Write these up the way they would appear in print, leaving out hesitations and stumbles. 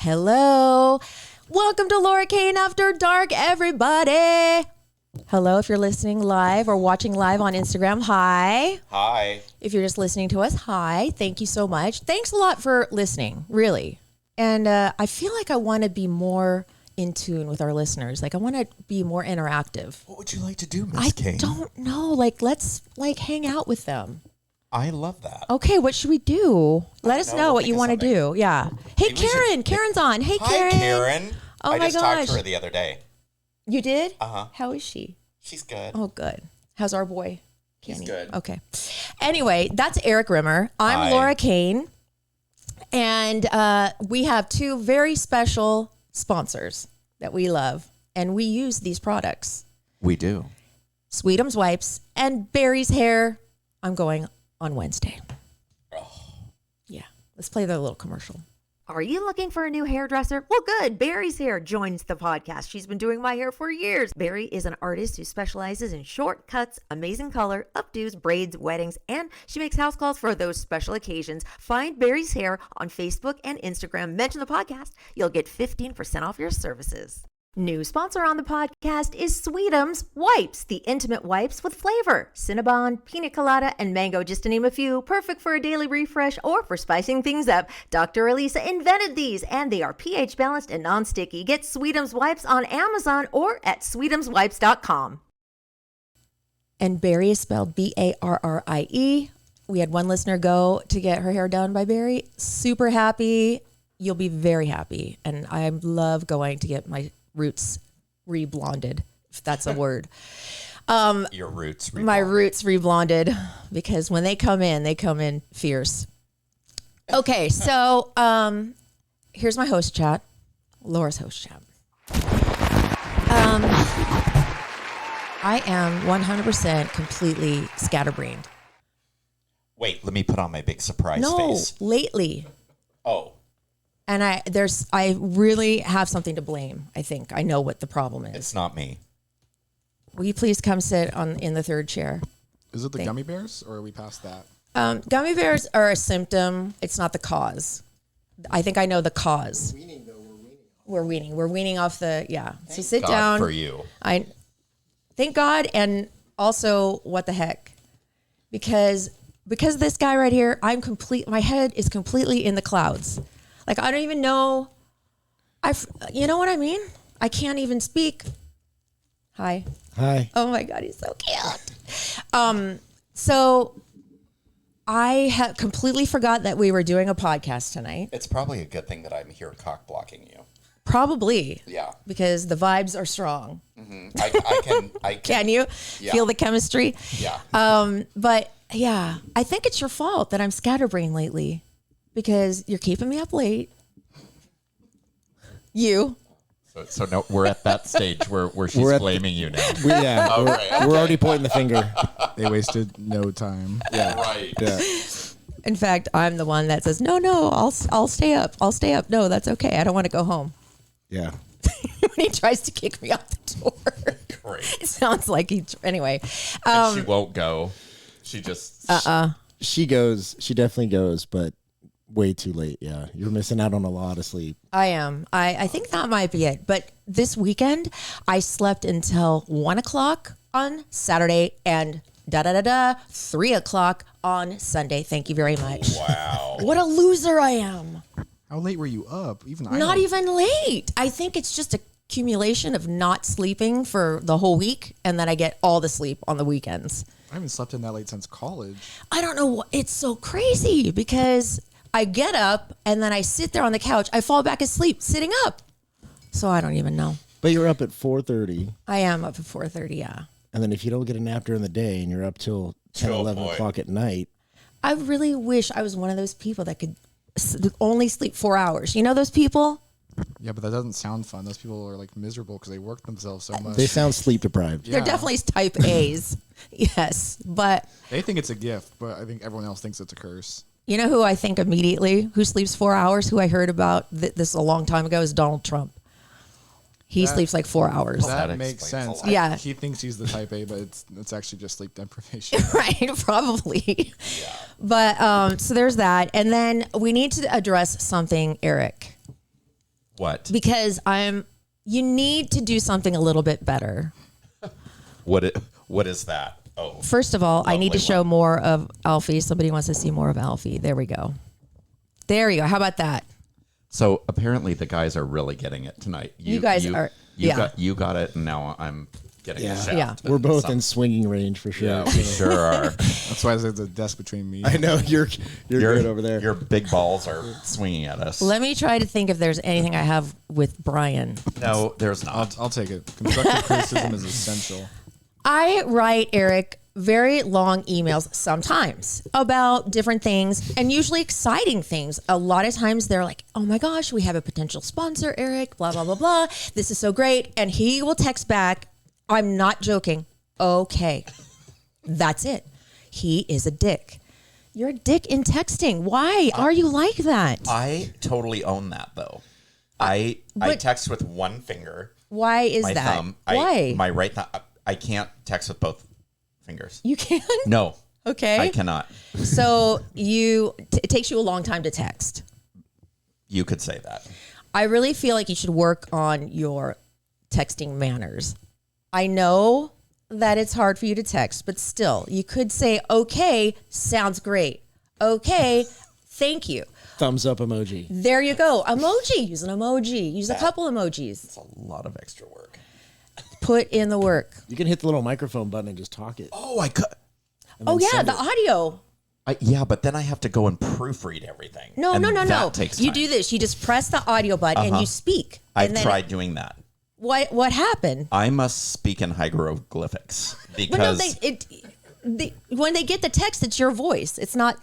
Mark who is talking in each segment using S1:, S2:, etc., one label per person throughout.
S1: Hello. Welcome to Laura Kane After Dark, everybody. Hello, if you're listening live or watching live on Instagram, hi.
S2: Hi.
S1: If you're just listening to us, hi. Thank you so much. Thanks a lot for listening, really. And I feel like I want to be more in tune with our listeners. Like I want to be more interactive.
S2: What would you like to do, Miss Kane?
S1: I don't know. Like let's hang out with them.
S2: I love that.
S1: Okay, what should we do? Let us know what you want to do. Yeah. Hey,
S2: Maybe
S1: Karen. Karen's on. Hey, Karen.
S2: Hi, Karen.
S1: Oh,
S2: I
S1: my
S2: just
S1: gosh.
S2: talked to her the other day.
S1: You did?
S2: Uh-huh.
S1: How is she?
S2: She's good.
S1: Oh, good. How's our boy?
S2: He's
S1: Kenny?
S2: good.
S1: Okay. Anyway, that's Eric Rimmer. I'm
S2: Hi.
S1: Laura Kane. And we have two very special sponsors that we love. And we use these products.
S2: We do.
S1: Sweetums Wipes and Barry's Hair. I'm going on Wednesday. Yeah. Let's play their little commercial.
S3: Are you looking for a new hairdresser? Well, good. Barry's Hair joins the podcast. She's been doing my hair for years. Barry is an artist who specializes in short cuts, amazing color, updos, braids, weddings, and she makes house calls for those special occasions. Find Barry's Hair on Facebook and Instagram. Mention the podcast. You'll get 15% off your services. New sponsor on the podcast is Sweetums Wipes, the intimate wipes with flavor. Cinnabon, pina colada, and mango, just to name a few. Perfect for a daily refresh or for spicing things up. Dr. Elisa invented these, and they are pH balanced and non-sticky. Get Sweetums Wipes on Amazon or at sweetumswipes.com.
S1: And Barry is spelled Barrie. We had one listener go to get her hair done by Barry. Super happy. You'll be very happy. And I love going to get my roots reblonded, if that's a word.
S2: Your roots.
S1: My roots reblonded, because when they come in fierce. Okay, so here's my host chat, Laura's host chat. I am 100% completely scatterbrained.
S2: Wait, let me put on my big surprise face.
S1: No, lately.
S2: Oh.
S1: And I really have something to blame. I think I know what the problem is.
S2: It's not me.
S1: Will you please come sit in the third chair?
S4: Is it the gummy bears, or are we past that?
S1: Gummy bears are a symptom. It's not the cause. I think I know the cause. We're weaning. We're weaning off the, yeah. So sit
S2: God
S1: down.
S2: for you.
S1: Thank God. And also, what the heck? Because this guy right here, my head is completely in the clouds. Like, I don't even know. You know what I mean? I can't even speak. Hi.
S5: Hi.
S1: Oh my God, he's so cute. So I completely forgot that we were doing a podcast tonight.
S2: It's probably a good thing that I'm here cock blocking you.
S1: Probably.
S2: Yeah.
S1: Because the vibes are strong.
S2: Mm-hmm. I can.
S1: Can you feel the chemistry?
S2: Yeah.
S1: But yeah, I think it's your fault that I'm scatterbrained lately, because you're keeping me up late. You.
S2: So no, we're at that stage where she's blaming you now.
S5: We're already pointing the finger.
S4: They wasted no time.
S2: Yeah. Right.
S4: Yeah.
S1: In fact, I'm the one that says, no, I'll stay up. I'll stay up. No, that's okay. I don't want to go home.
S5: Yeah.
S1: When he tries to kick me out the door.
S2: Great.
S1: It sounds like anyway.
S2: And she won't go. She just.
S5: She goes. She definitely goes, but way too late. Yeah. You're missing out on a lot of sleep.
S1: I am. I think that might be it. But this weekend, I slept until 1 o'clock on Saturday and 3 o'clock on Sunday. Thank you very much.
S2: Wow.
S1: What a loser I am.
S4: How late were you up?
S1: Not even late. I think it's just accumulation of not sleeping for the whole week, and then I get all the sleep on the weekends.
S4: I haven't slept in that late since college.
S1: I don't know. It's so crazy because I get up and then I sit there on the couch. I fall back asleep sitting up. So I don't even know.
S5: But you're up at 4:30.
S1: I am up at 4:30, yeah.
S5: And then if you don't get a nap during the day and you're up till 10, 11 o'clock at night.
S1: I really wish I was one of those people that could only sleep 4 hours. You know those people?
S4: Yeah, but that doesn't sound fun. Those people are like miserable because they work themselves so much.
S5: They sound sleep deprived.
S1: They're definitely type A's. Yes. But
S4: they think it's a gift, but I think everyone else thinks it's a curse.
S1: You know who I think immediately who sleeps 4 hours, who I heard about this a long time ago, is Donald Trump. He sleeps like 4 hours.
S4: That makes sense.
S1: Yeah.
S4: He thinks he's the type A, but it's actually just sleep deprivation.
S1: Right, probably. Yeah. But so there's that. And then we need to address something, Eric.
S2: What?
S1: Because you need to do something a little bit better.
S2: What is that? Oh.
S1: First of all, I need to
S2: Lovely
S1: show more of Alfie. Somebody wants to see more of Alfie. There we go. There you go. How about that?
S2: So apparently the guys are really getting it tonight. You got it, and now I'm getting a shaft.
S1: Yeah.
S5: We're both in swinging range for sure.
S2: Yeah, we sure are.
S4: That's why there's a desk between me.
S5: I know you're good over there.
S2: Your big balls are swinging at us.
S1: Let me try to think if there's anything I have with Brian.
S2: No, there's not.
S4: I'll take it. Constructive criticism is essential.
S1: I write Eric very long emails sometimes about different things and usually exciting things. A lot of times they're like, oh my gosh, we have a potential sponsor, Eric, blah, blah, blah, blah. This is so great. And he will text back, I'm not joking. Okay. That's it. He is a dick. You're a dick in texting. Why are you like that?
S2: I totally own that though. I text with one finger.
S1: Why is
S2: my
S1: that?
S2: thumb.
S1: Why?
S2: My right thumb. I can't text with both fingers.
S1: You can?
S2: No.
S1: Okay.
S2: I cannot.
S1: So it takes you a long time to text.
S2: You could say that.
S1: I really feel like you should work on your texting manners. I know that it's hard for you to text, but still, you could say, okay, sounds great. Okay, thank you.
S5: Thumbs up emoji.
S1: There you go. Emoji. Use an emoji. Use a couple emojis.
S2: It's a lot of extra work.
S1: Put in the work.
S5: You can hit the little microphone button and just talk it.
S2: Oh, I could.
S1: Oh, yeah, the audio.
S2: Yeah, but then I have to go and proofread everything.
S1: No.
S2: That takes time.
S1: You do this. You just press the audio button and you speak.
S2: I've tried doing that.
S1: What happened?
S2: I must speak in hieroglyphics because
S1: When they get the text, it's your voice. It's not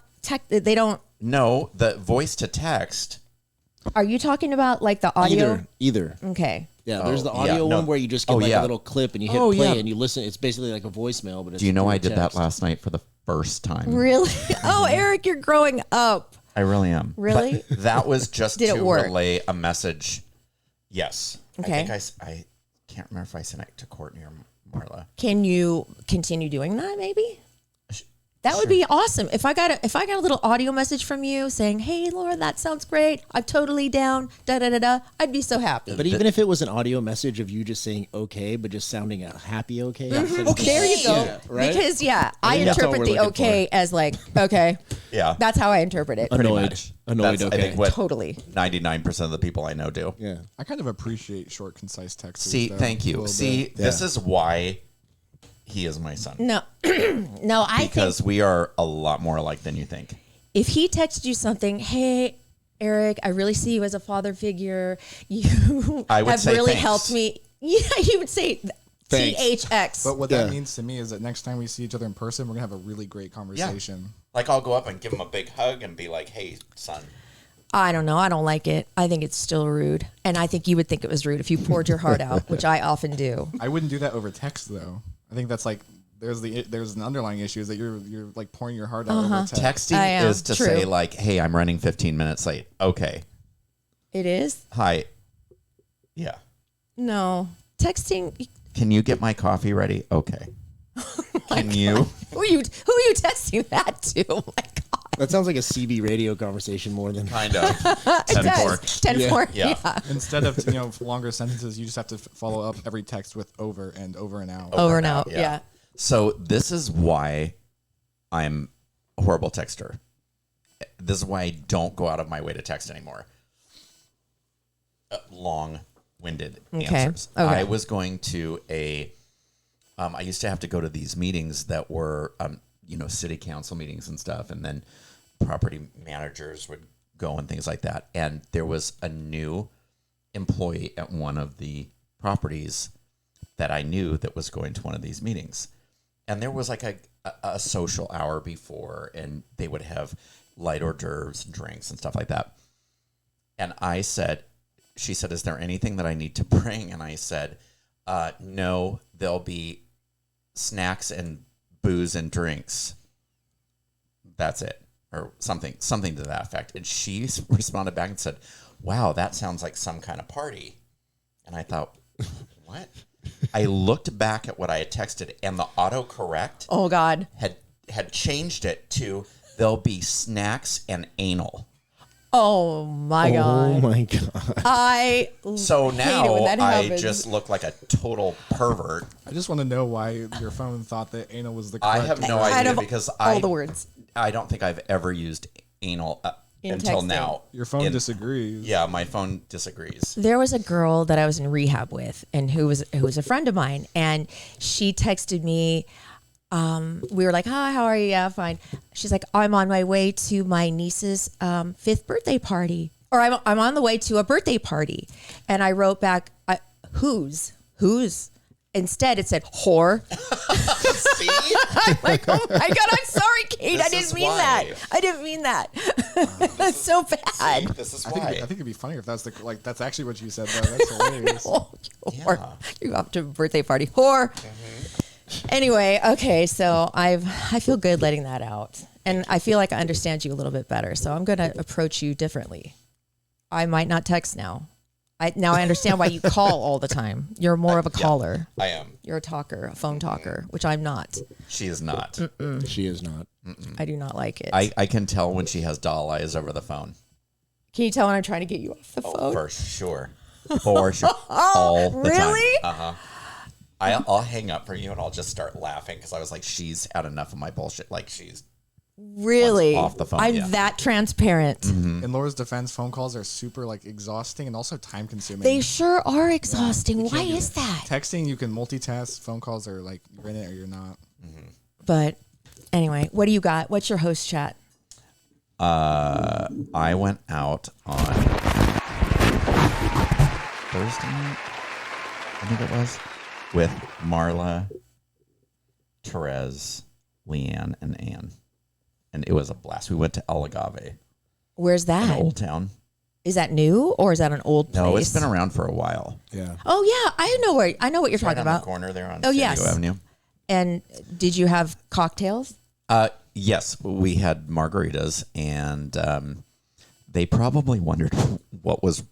S1: they don't.
S2: No, the voice to text.
S1: Are you talking about like the audio?
S5: Either.
S1: Okay.
S5: Yeah, there's the audio one where you just get a little clip and you hit play and you listen. It's basically like a voicemail, but it's
S2: Do you know I did
S5: text.
S2: that last night for the first time?
S1: Really? Oh, Eric, you're growing up.
S2: I really am.
S1: Really?
S2: But that was just
S1: Did it
S2: to
S1: work?
S2: relay a message. Yes.
S1: Okay.
S2: I think I can't remember if I sent it to Courtney or Marla.
S1: Can you continue doing that? Maybe that would be awesome. If I got a little audio message from you saying, "Hey, Laura, that sounds great. I'm totally down." Da da da da. I'd be so happy.
S5: But even if it was an audio message of you just saying "okay," but just sounding a happy "okay,"
S1: Okay, there you go.
S5: Yeah, right?
S1: Because I
S5: think that's all
S1: interpret
S5: we're
S1: the
S5: looking
S1: okay as like okay.
S2: Yeah.
S1: That's how I interpret it.
S2: Pretty
S5: Annoyed.
S2: much.
S5: Annoyed,
S2: That's,
S5: okay.
S2: I think what
S1: Totally.
S2: 99% of the people I know do.
S5: Yeah.
S4: I kind of appreciate short, concise texts.
S2: See,
S4: though,
S2: thank
S4: a
S2: you.
S4: little
S2: See,
S4: bit.
S2: this is why he is my son.
S1: No, no. I think
S2: Because we are a lot more alike than you think.
S1: if he texted you something, hey, Eric, I really see you as a father figure. You
S2: I would
S1: have
S2: say
S1: really
S2: thanks.
S1: helped me. Yeah, he would say
S5: Thanks.
S1: THX.
S4: But what
S5: Yeah.
S4: that means to me is that next time we see each other in person, we're gonna have a really great conversation.
S2: Like I'll go up and give him a big hug and be like, "Hey, son."
S1: I don't know. I don't like it. I think it's still rude. And I think you would think it was rude if you poured your heart out, which I often do.
S4: I wouldn't do that over text though. I think that's like there's an underlying issue is that you're like pouring your heart out over text.
S2: Texting
S1: I am.
S2: is to
S1: True.
S2: say like, "Hey, I'm running 15 minutes late." Okay.
S1: It is?
S2: Hi. Yeah.
S1: No. Texting.
S2: Can you get my coffee ready? Okay. Can you?
S1: Who are you texting that to? Oh my God.
S5: That sounds like a CB radio conversation more than.
S2: Kind of.
S1: It
S2: 10-4.
S1: does. 10-4.
S2: Yeah.
S1: Yeah.
S4: Instead of longer sentences, you just have to follow up every text with over and out.
S1: Over and out.
S2: Yeah.
S1: Yeah.
S2: So this is why I'm a horrible texter. This is why I don't go out of my way to text anymore. Long-winded answers.
S1: Okay.
S2: I was going to I used to have to go to these meetings that were, city council meetings and stuff, and then property managers would go and things like that. And there was a new employee at one of the properties that I knew that was going to one of these meetings. And there was like a social hour before, and they would have light hors d'oeuvres and drinks and stuff like that. And she said, "Is there anything that I need to bring?" And I said, "No, there'll be snacks and booze and drinks. That's it." Or something to that effect. And she responded back and said, "Wow, that sounds like some kind of party." And I thought, what? I looked back at what I had texted, and the autocorrect
S1: Oh God.
S2: had changed it to "there'll be snacks and anal."
S1: Oh my
S5: Oh
S1: god.
S5: my god.
S1: I
S2: So
S1: hate
S2: now
S1: it when that
S2: I
S1: happens.
S2: just look like a total pervert.
S4: I just want to know why your phone thought that anal was the
S2: I
S4: correct
S2: have no
S4: word.
S1: Out
S2: idea
S1: of
S2: because
S1: all the words.
S2: I don't think I've ever used anal
S1: In
S2: until
S1: texting.
S2: now.
S4: Your phone disagrees.
S2: Yeah, my phone disagrees.
S1: There was a girl that I was in rehab with, and who was a friend of mine, and she texted me. We were like, "Hi, how are you?" "Yeah, fine." She's like, "I'm on my way to my niece's 5th birthday party, or I'm on the way to a birthday party," and I wrote back, "Whose? Instead, it said whore.
S2: See?
S1: I'm like, oh my god, I'm sorry, Kate. I
S2: This
S1: didn't
S2: is
S1: mean
S2: why.
S1: that. I didn't mean that. That's so bad.
S2: This is
S4: I
S2: why.
S4: think it'd be funnier if that's that's actually what you said though. That's hilarious.
S1: Oh, you whore.
S2: Yeah.
S1: You go up to a birthday party, whore. Anyway, okay, so I feel good letting that out, and I feel like I understand you a little bit better. So I'm going to approach you differently. I might not text now. Now I understand why you call all the time. You're more of a caller.
S2: I am.
S1: You're a talker, a phone talker, which I'm not.
S2: She is not.
S5: She is not.
S1: I do not like it.
S2: I can tell when she has doll eyes over the phone.
S1: Can you tell when I'm trying to get you off the phone?
S2: For sure. For sure. All the time.
S1: really?
S2: Uh-huh. I'll hang up for you and I'll just start laughing because I was like, she's had enough of my bullshit. Like she's
S1: Really?
S2: off the phone,
S1: I'm
S2: yeah.
S1: that transparent.
S4: In Laura's defense, phone calls are super exhausting and also time consuming.
S1: They sure are exhausting.
S4: You
S1: Why
S4: can't do
S1: is that?
S4: Texting, you can multitask. Phone calls are you're in it or you're not.
S1: But anyway, what do you got? What's your host chat?
S2: I went out on Thursday night, I think it was, with Marla, Therese, Leanne, and Anne. And it was a blast. We went to El Agave
S1: Where's
S2: in
S1: that?
S2: Old Town.
S1: Is that new or is that an old place?
S2: No, it's been around for a while.
S5: Yeah.
S1: Oh yeah, I know what you're talking
S2: Right on
S1: about.
S2: the corner there on
S1: Oh,
S2: San
S1: yes.
S2: Diego Avenue.
S1: And did you have cocktails?
S2: Yes, we had margaritas, and they probably wondered what was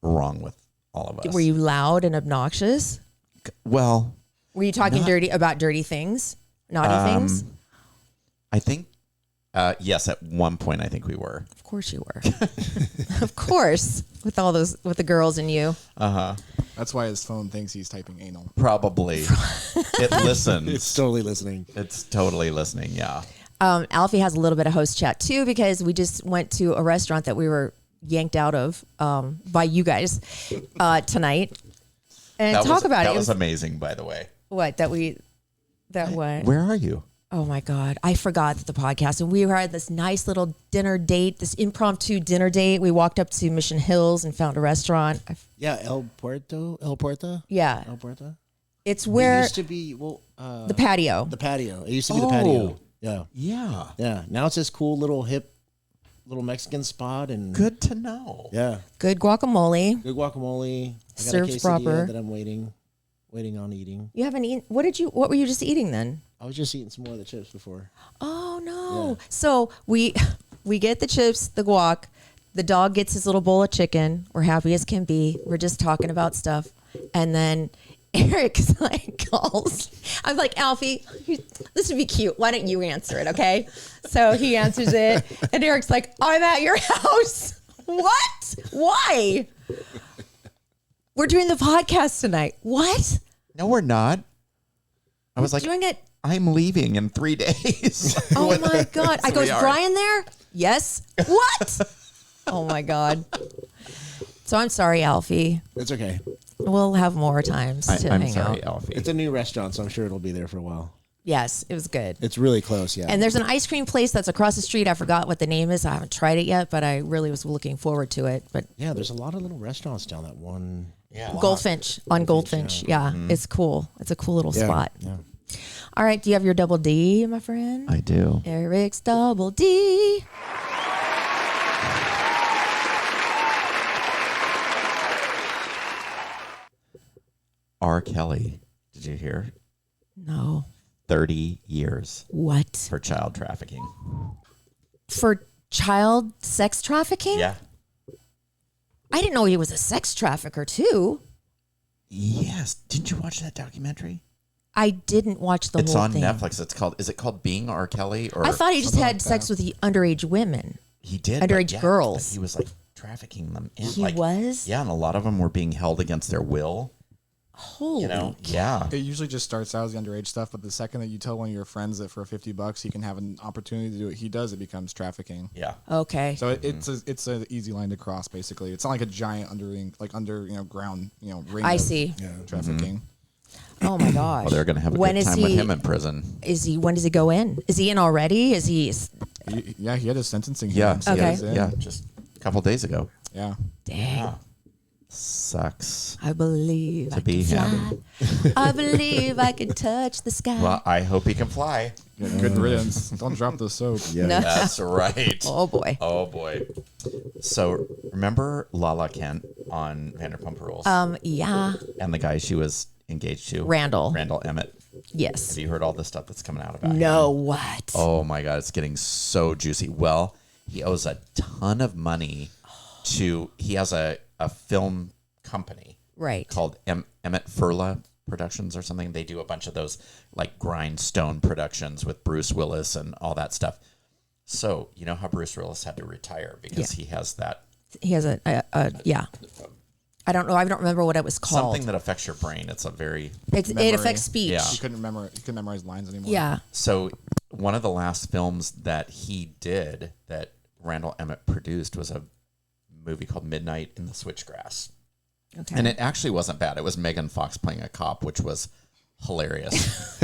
S2: wrong with all of us.
S1: Were you loud and obnoxious?
S2: Well,
S1: Were you talking dirty things, naughty things?
S2: I think, yes, at one point I think we were.
S1: Of course you were. Of course, with the girls and you.
S4: That's why his phone thinks he's typing anal.
S2: Probably. It listens.
S5: It's totally listening.
S2: It's totally listening, yeah.
S1: Alfie has a little bit of host chat too because we just went to a restaurant that we were yanked out of by you guys tonight. And
S2: That
S1: talk
S2: was,
S1: about
S2: that
S1: it. It
S2: was
S1: was
S2: amazing, by the way.
S1: what? What?
S2: Where are you?
S1: Oh my God. I forgot the podcast. And we were at this nice little dinner date, this impromptu dinner date. We walked up to Mission Hills and found a restaurant.
S5: Yeah, El Puerto.
S1: Yeah.
S5: El Puerto.
S1: It's
S5: It
S1: where
S5: used to be
S1: the patio.
S5: the patio. It used to be the patio. Yeah.
S2: Yeah.
S5: Yeah. Now it's this cool little hip little Mexican spot and
S2: Good to know.
S5: yeah.
S1: Good guacamole.
S5: Good guacamole. I got
S1: Served
S5: a quesadilla
S1: proper.
S5: that I'm waiting on eating.
S1: You haven't eaten. What were you just eating then?
S5: I was just eating some more of the chips before.
S1: Oh no.
S5: Yeah.
S1: So we get the chips, the guac. The dog gets his little bowl of chicken. We're happy as can be. We're just talking about stuff. And then Eric calls. I'm like, Alfie, this would be cute. Why don't you answer it, okay? So he answers it. And Eric's like, I'm at your house. What? Why? We're doing the podcast tonight. What?
S2: No, we're not. I was like,
S1: Doing it.
S2: I'm leaving in 3 days.
S1: Oh my God. I go, is
S2: we are.
S1: Brian there? Yes. What? Oh my God. So I'm sorry, Alfie.
S5: It's okay.
S1: We'll have more times to
S2: I'm
S1: hang
S2: sorry,
S1: out.
S2: Alfie.
S5: It's a new restaurant, so I'm sure it'll be there for a while.
S1: Yes, it was good.
S5: It's really close, yeah.
S1: And there's an ice cream place that's across the street. I forgot what the name is. I haven't tried it yet, but I really was looking forward to it. But
S5: yeah, there's a lot of little restaurants down that one.
S2: Yeah.
S1: Goldfinch on Goldfinch. Yeah, it's cool. It's a cool little
S5: Yeah,
S1: spot.
S5: yeah.
S1: All right. Do you have your double D, my friend?
S2: I do.
S1: Eric's double D.
S2: R. Kelly. Did you hear?
S1: No.
S2: 30 years
S1: What?
S2: for child trafficking.
S1: For child sex trafficking?
S2: Yeah.
S1: I didn't know he was a sex trafficker too.
S2: Yes. Didn't you watch that documentary?
S1: I didn't watch the
S2: It's
S1: whole
S2: on
S1: thing.
S2: Netflix. Is it called Being R. Kelly? Or
S1: I thought he just
S4: something
S1: had
S4: like
S1: sex
S4: that.
S1: with the underage women.
S2: He did.
S1: Underage
S2: but
S1: girls.
S2: He was like trafficking them. In,
S1: He was?
S2: Yeah, and a lot of them were being held against their will.
S1: Holy.
S2: You know? Yeah.
S4: It usually just starts out as the underage stuff, but the second that you tell one of your friends that for $50 he can have an opportunity to do what he does, it becomes trafficking.
S2: Yeah.
S1: Okay.
S4: So it's an easy line to cross. Basically, it's not like a giant ground ring.
S1: I
S4: of
S1: see.
S4: Trafficking.
S1: Oh my gosh.
S2: Well, they're going to have a
S1: When
S2: good
S1: is
S2: time with him in prison.
S1: When does he go in? Is he in already? Is he?
S4: He had his sentencing.
S2: Yeah.
S4: hearing, so
S1: Okay.
S4: he's in.
S2: Yeah. Just a couple days ago.
S4: Yeah.
S1: Dang.
S2: Sucks.
S1: I believe
S2: To
S1: I
S2: be
S1: can
S2: him.
S1: fly. I believe I can touch the sky.
S2: Well, I hope he can fly.
S4: Yeah, good riddance. Don't drop the soap.
S5: Yeah.
S1: No.
S2: That's right.
S1: Oh boy.
S2: Oh boy. So remember Lala Kent on Vanderpump Rules?
S1: Yeah.
S2: And the guy she was engaged to?
S1: Randall.
S2: Randall Emmett.
S1: Yes.
S2: Have you heard all the stuff that's coming out about him?
S1: No. What?
S2: Oh my God, it's getting so juicy. Well, he owes a ton of money he has a film company.
S1: Right.
S2: Called Emmett Furla Productions or something. They do a bunch of those like grindstone productions with Bruce Willis and all that stuff. So, you know how Bruce Willis had to retire because he has that.
S1: He has a yeah. I don't know. I don't remember what it was called.
S2: Something that affects your brain. It's a very.
S1: It affects speech.
S2: Yeah.
S4: He couldn't memorize lines anymore.
S1: Yeah.
S2: So one of the last films that he did that Randall Emmett produced was a movie called Midnight in the Switchgrass.
S1: Okay.
S2: And it actually wasn't bad. It was Megan Fox playing a cop, which was hilarious.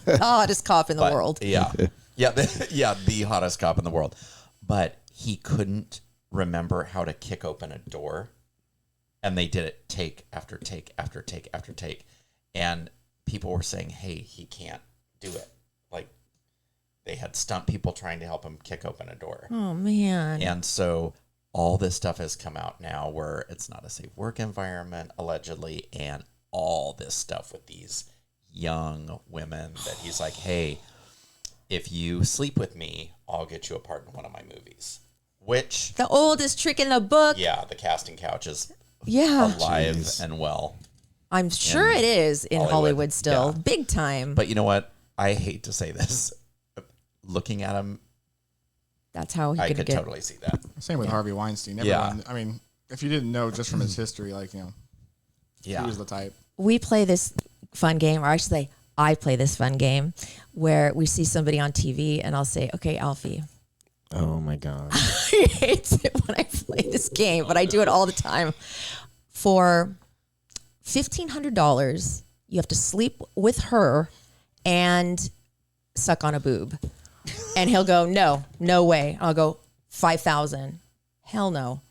S1: Hottest cop in the
S2: But,
S1: world.
S2: Yeah. The hottest cop in the world. But he couldn't remember how to kick open a door. And they did it take after take after take after take. And people were saying, hey, he can't do it. Like, they had stunt people trying to help him kick open a door.
S1: Oh man.
S2: And so all this stuff has come out now where it's not a safe work environment, allegedly, and all this stuff with these young women that he's like, hey, if you sleep with me, I'll get you a part in one of my movies. Which,
S1: The oldest trick in the book.
S2: yeah, the casting couch is
S1: Yeah.
S2: alive
S5: Jeez.
S2: and well.
S1: I'm sure it is in Hollywood still.
S2: Yeah.
S1: Big time.
S2: But you know what? I hate to say this. Looking at him,
S1: That's how he
S2: I
S1: could
S2: could
S1: get.
S2: totally see that.
S4: Same with Harvey Weinstein. Everyone, I mean, if you didn't know just from his history, he was the type.
S1: We play this fun game, or I should say, I play this fun game where we see somebody on TV and I'll say, okay, Alfie.
S5: Oh my God.
S1: He hates it when I play this game, but I do it all the time. For $1,500, you have to sleep with her and suck on a boob. And he'll go, no way. I'll go, 5,000. Hell no.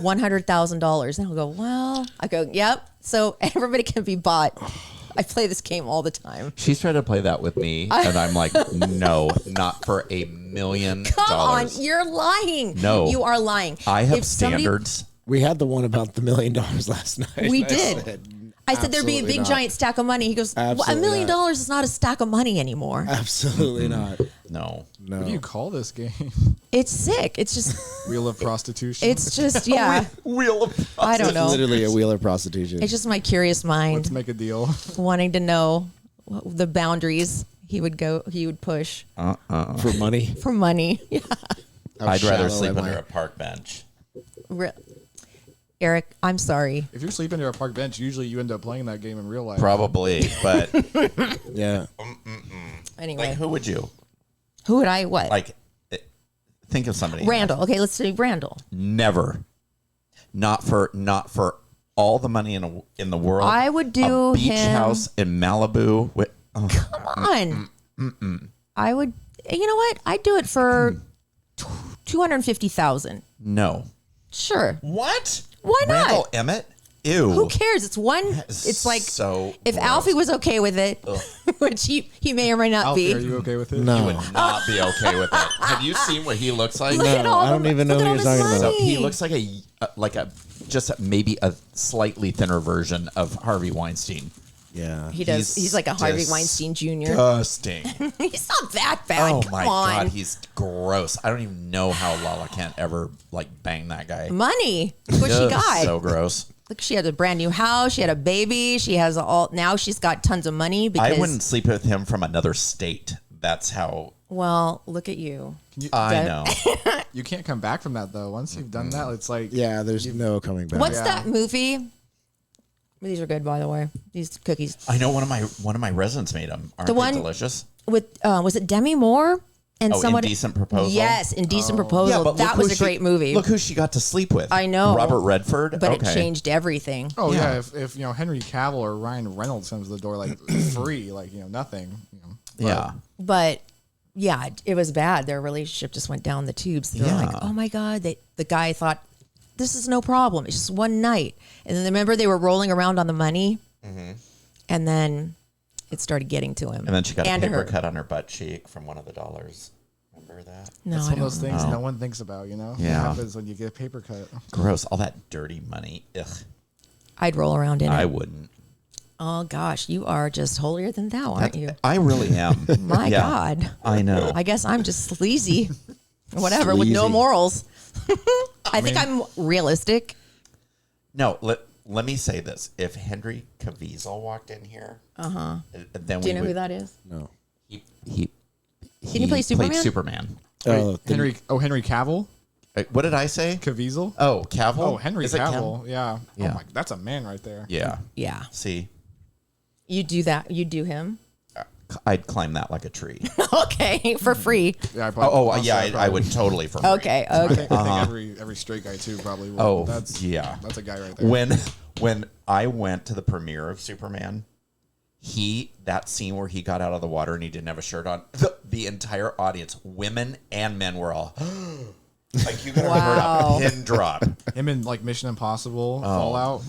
S1: $100,000. And he'll go, well, I go, yep. So everybody can be bought. I play this game all the time.
S2: She's trying to play that with me, and I'm like, no, not for $1 million.
S1: Come on, you're lying.
S2: No.
S1: You are lying.
S2: I have
S1: If somebody-
S2: standards.
S5: We had the one about the $1 million last night.
S1: We
S5: I
S1: did.
S5: said,
S1: I said there'd be a
S5: absolutely
S1: big
S5: not.
S1: giant stack of money. He goes, well, $1
S5: Absolutely
S1: million
S5: not.
S1: is not a stack of money anymore.
S5: Absolutely not.
S2: No.
S5: No.
S4: What do you call this game?
S1: It's sick. It's just,
S4: Wheel of prostitution.
S1: it's just, yeah.
S2: Wheel of
S1: I don't know.
S5: Literally a wheeler prostitution.
S1: It's just my curious
S4: Let's
S1: mind
S4: make a deal.
S1: wanting to know the boundaries he would push
S5: for money.
S1: for money. Yeah.
S5: How
S2: I'd rather
S5: shallow
S2: sleep
S5: am
S2: under
S5: I?
S2: a park bench.
S1: Re- Eric, I'm sorry.
S4: If you're sleeping under a park bench, usually you end up playing that game in real life.
S2: Probably, but
S5: Yeah.
S1: Anyway,
S2: like, who would you?
S1: who would I, what?
S2: Like, think of somebody.
S1: Randall. Okay, let's do Randall.
S2: Never. Not for all the money in the world.
S1: I would do
S2: a beach
S1: him-
S2: house in Malibu. With,
S1: Come on. I would, you know what? I'd do it for 250,000.
S2: no.
S1: Sure.
S2: What?
S1: Why not?
S2: Randall Emmett? Ew.
S1: Who cares? It's one. It's like
S2: so.
S1: if
S2: gross.
S1: Alfie was okay with it, which he may or may not
S4: Alfie, are
S1: be.
S4: you okay with it?
S5: No.
S2: would not be okay with it. Have you seen what he looks like?
S1: Look at all
S5: I don't
S1: the-
S5: even know
S1: look
S5: who
S1: at
S5: you're
S1: all
S5: talking
S1: this
S5: about.
S2: So
S1: money.
S2: he looks like a just maybe a slightly thinner version of Harvey Weinstein.
S5: Yeah.
S1: He does. He's like a Harvey Weinstein Jr.
S2: Disgusting.
S1: He's not that bad.
S2: Oh
S1: Come
S2: my
S1: on.
S2: God, he's gross. I don't even know how Lala can't ever like bang that guy.
S1: Money. Look what she
S2: Ugh,
S1: got.
S2: So gross.
S1: Look, she had a brand new house. She had a baby. She has all. Now she's got tons of money because
S2: I wouldn't sleep with him from another state. That's how
S1: Well, look at you.
S2: I know.
S4: You can't come back from that though. Once you've done that, it's like
S5: Yeah, there's no coming back.
S1: What's that movie? These are good, by the way. These cookies.
S2: I know one of my residents made them. Aren't they delicious?
S1: With was it Demi Moore and someone?
S2: Indecent Proposal.
S1: Yes, Indecent Proposal.
S2: Yeah, but
S1: that was a great movie.
S2: Look who she got to sleep with.
S1: I know.
S2: Robert Redford.
S1: But it changed everything.
S4: oh yeah, if Henry Cavill or Ryan Reynolds comes to the door like free, like nothing.
S2: Yeah.
S1: But yeah, it was bad. Their relationship just went down the tubes. They're like, oh my God. The guy thought, this is no problem. It's just one night. And then remember they were rolling around on the money. Mm-hmm. And then it started getting to him.
S2: And then she got a paper
S1: her.
S2: cut on her butt cheek from one of the dollars. Remember that?
S1: No,
S4: It's
S1: I
S4: one of
S1: don't
S4: those things no one thinks about,
S2: Yeah.
S4: It happens when you get a paper cut.
S2: Gross. All that dirty money. Ugh.
S1: I'd roll around in it.
S2: I wouldn't.
S1: Oh gosh, you are just holier than thou, aren't you?
S2: I really am.
S1: My
S2: Yeah.
S1: God.
S2: I know.
S1: I guess I'm just sleazy. Whatever, with no
S5: Sleazy.
S1: morals. I think I'm realistic.
S2: No, let me say this. If Henry Caviezel walked in here, then
S1: Do you know who that is?
S5: No.
S2: He
S1: Can you play Superman?
S2: Played Superman.
S5: Oh,
S4: Henry Cavill?
S2: What did I say?
S4: Caviezel?
S2: Oh, Cavill.
S4: Oh, Henry
S2: Is it
S4: Cavill. Yeah.
S2: Yeah.
S4: Oh my, that's a man right there.
S2: Yeah.
S1: Yeah.
S2: See,
S1: You do that. You do him.
S2: I'd climb that like a tree.
S1: Okay, for free.
S4: Yeah, I
S2: I would totally for free.
S1: Okay,
S4: I
S1: okay.
S4: think every straight guy too probably would.
S2: Oh,
S4: that's
S2: yeah.
S4: That's a guy right there.
S2: When I went to the premiere of Superman, that scene where he got out of the water and he didn't have a shirt on, the entire audience, women and men, were all like, you could have heard a pin drop.
S4: Him in like Mission Impossible, Fallout.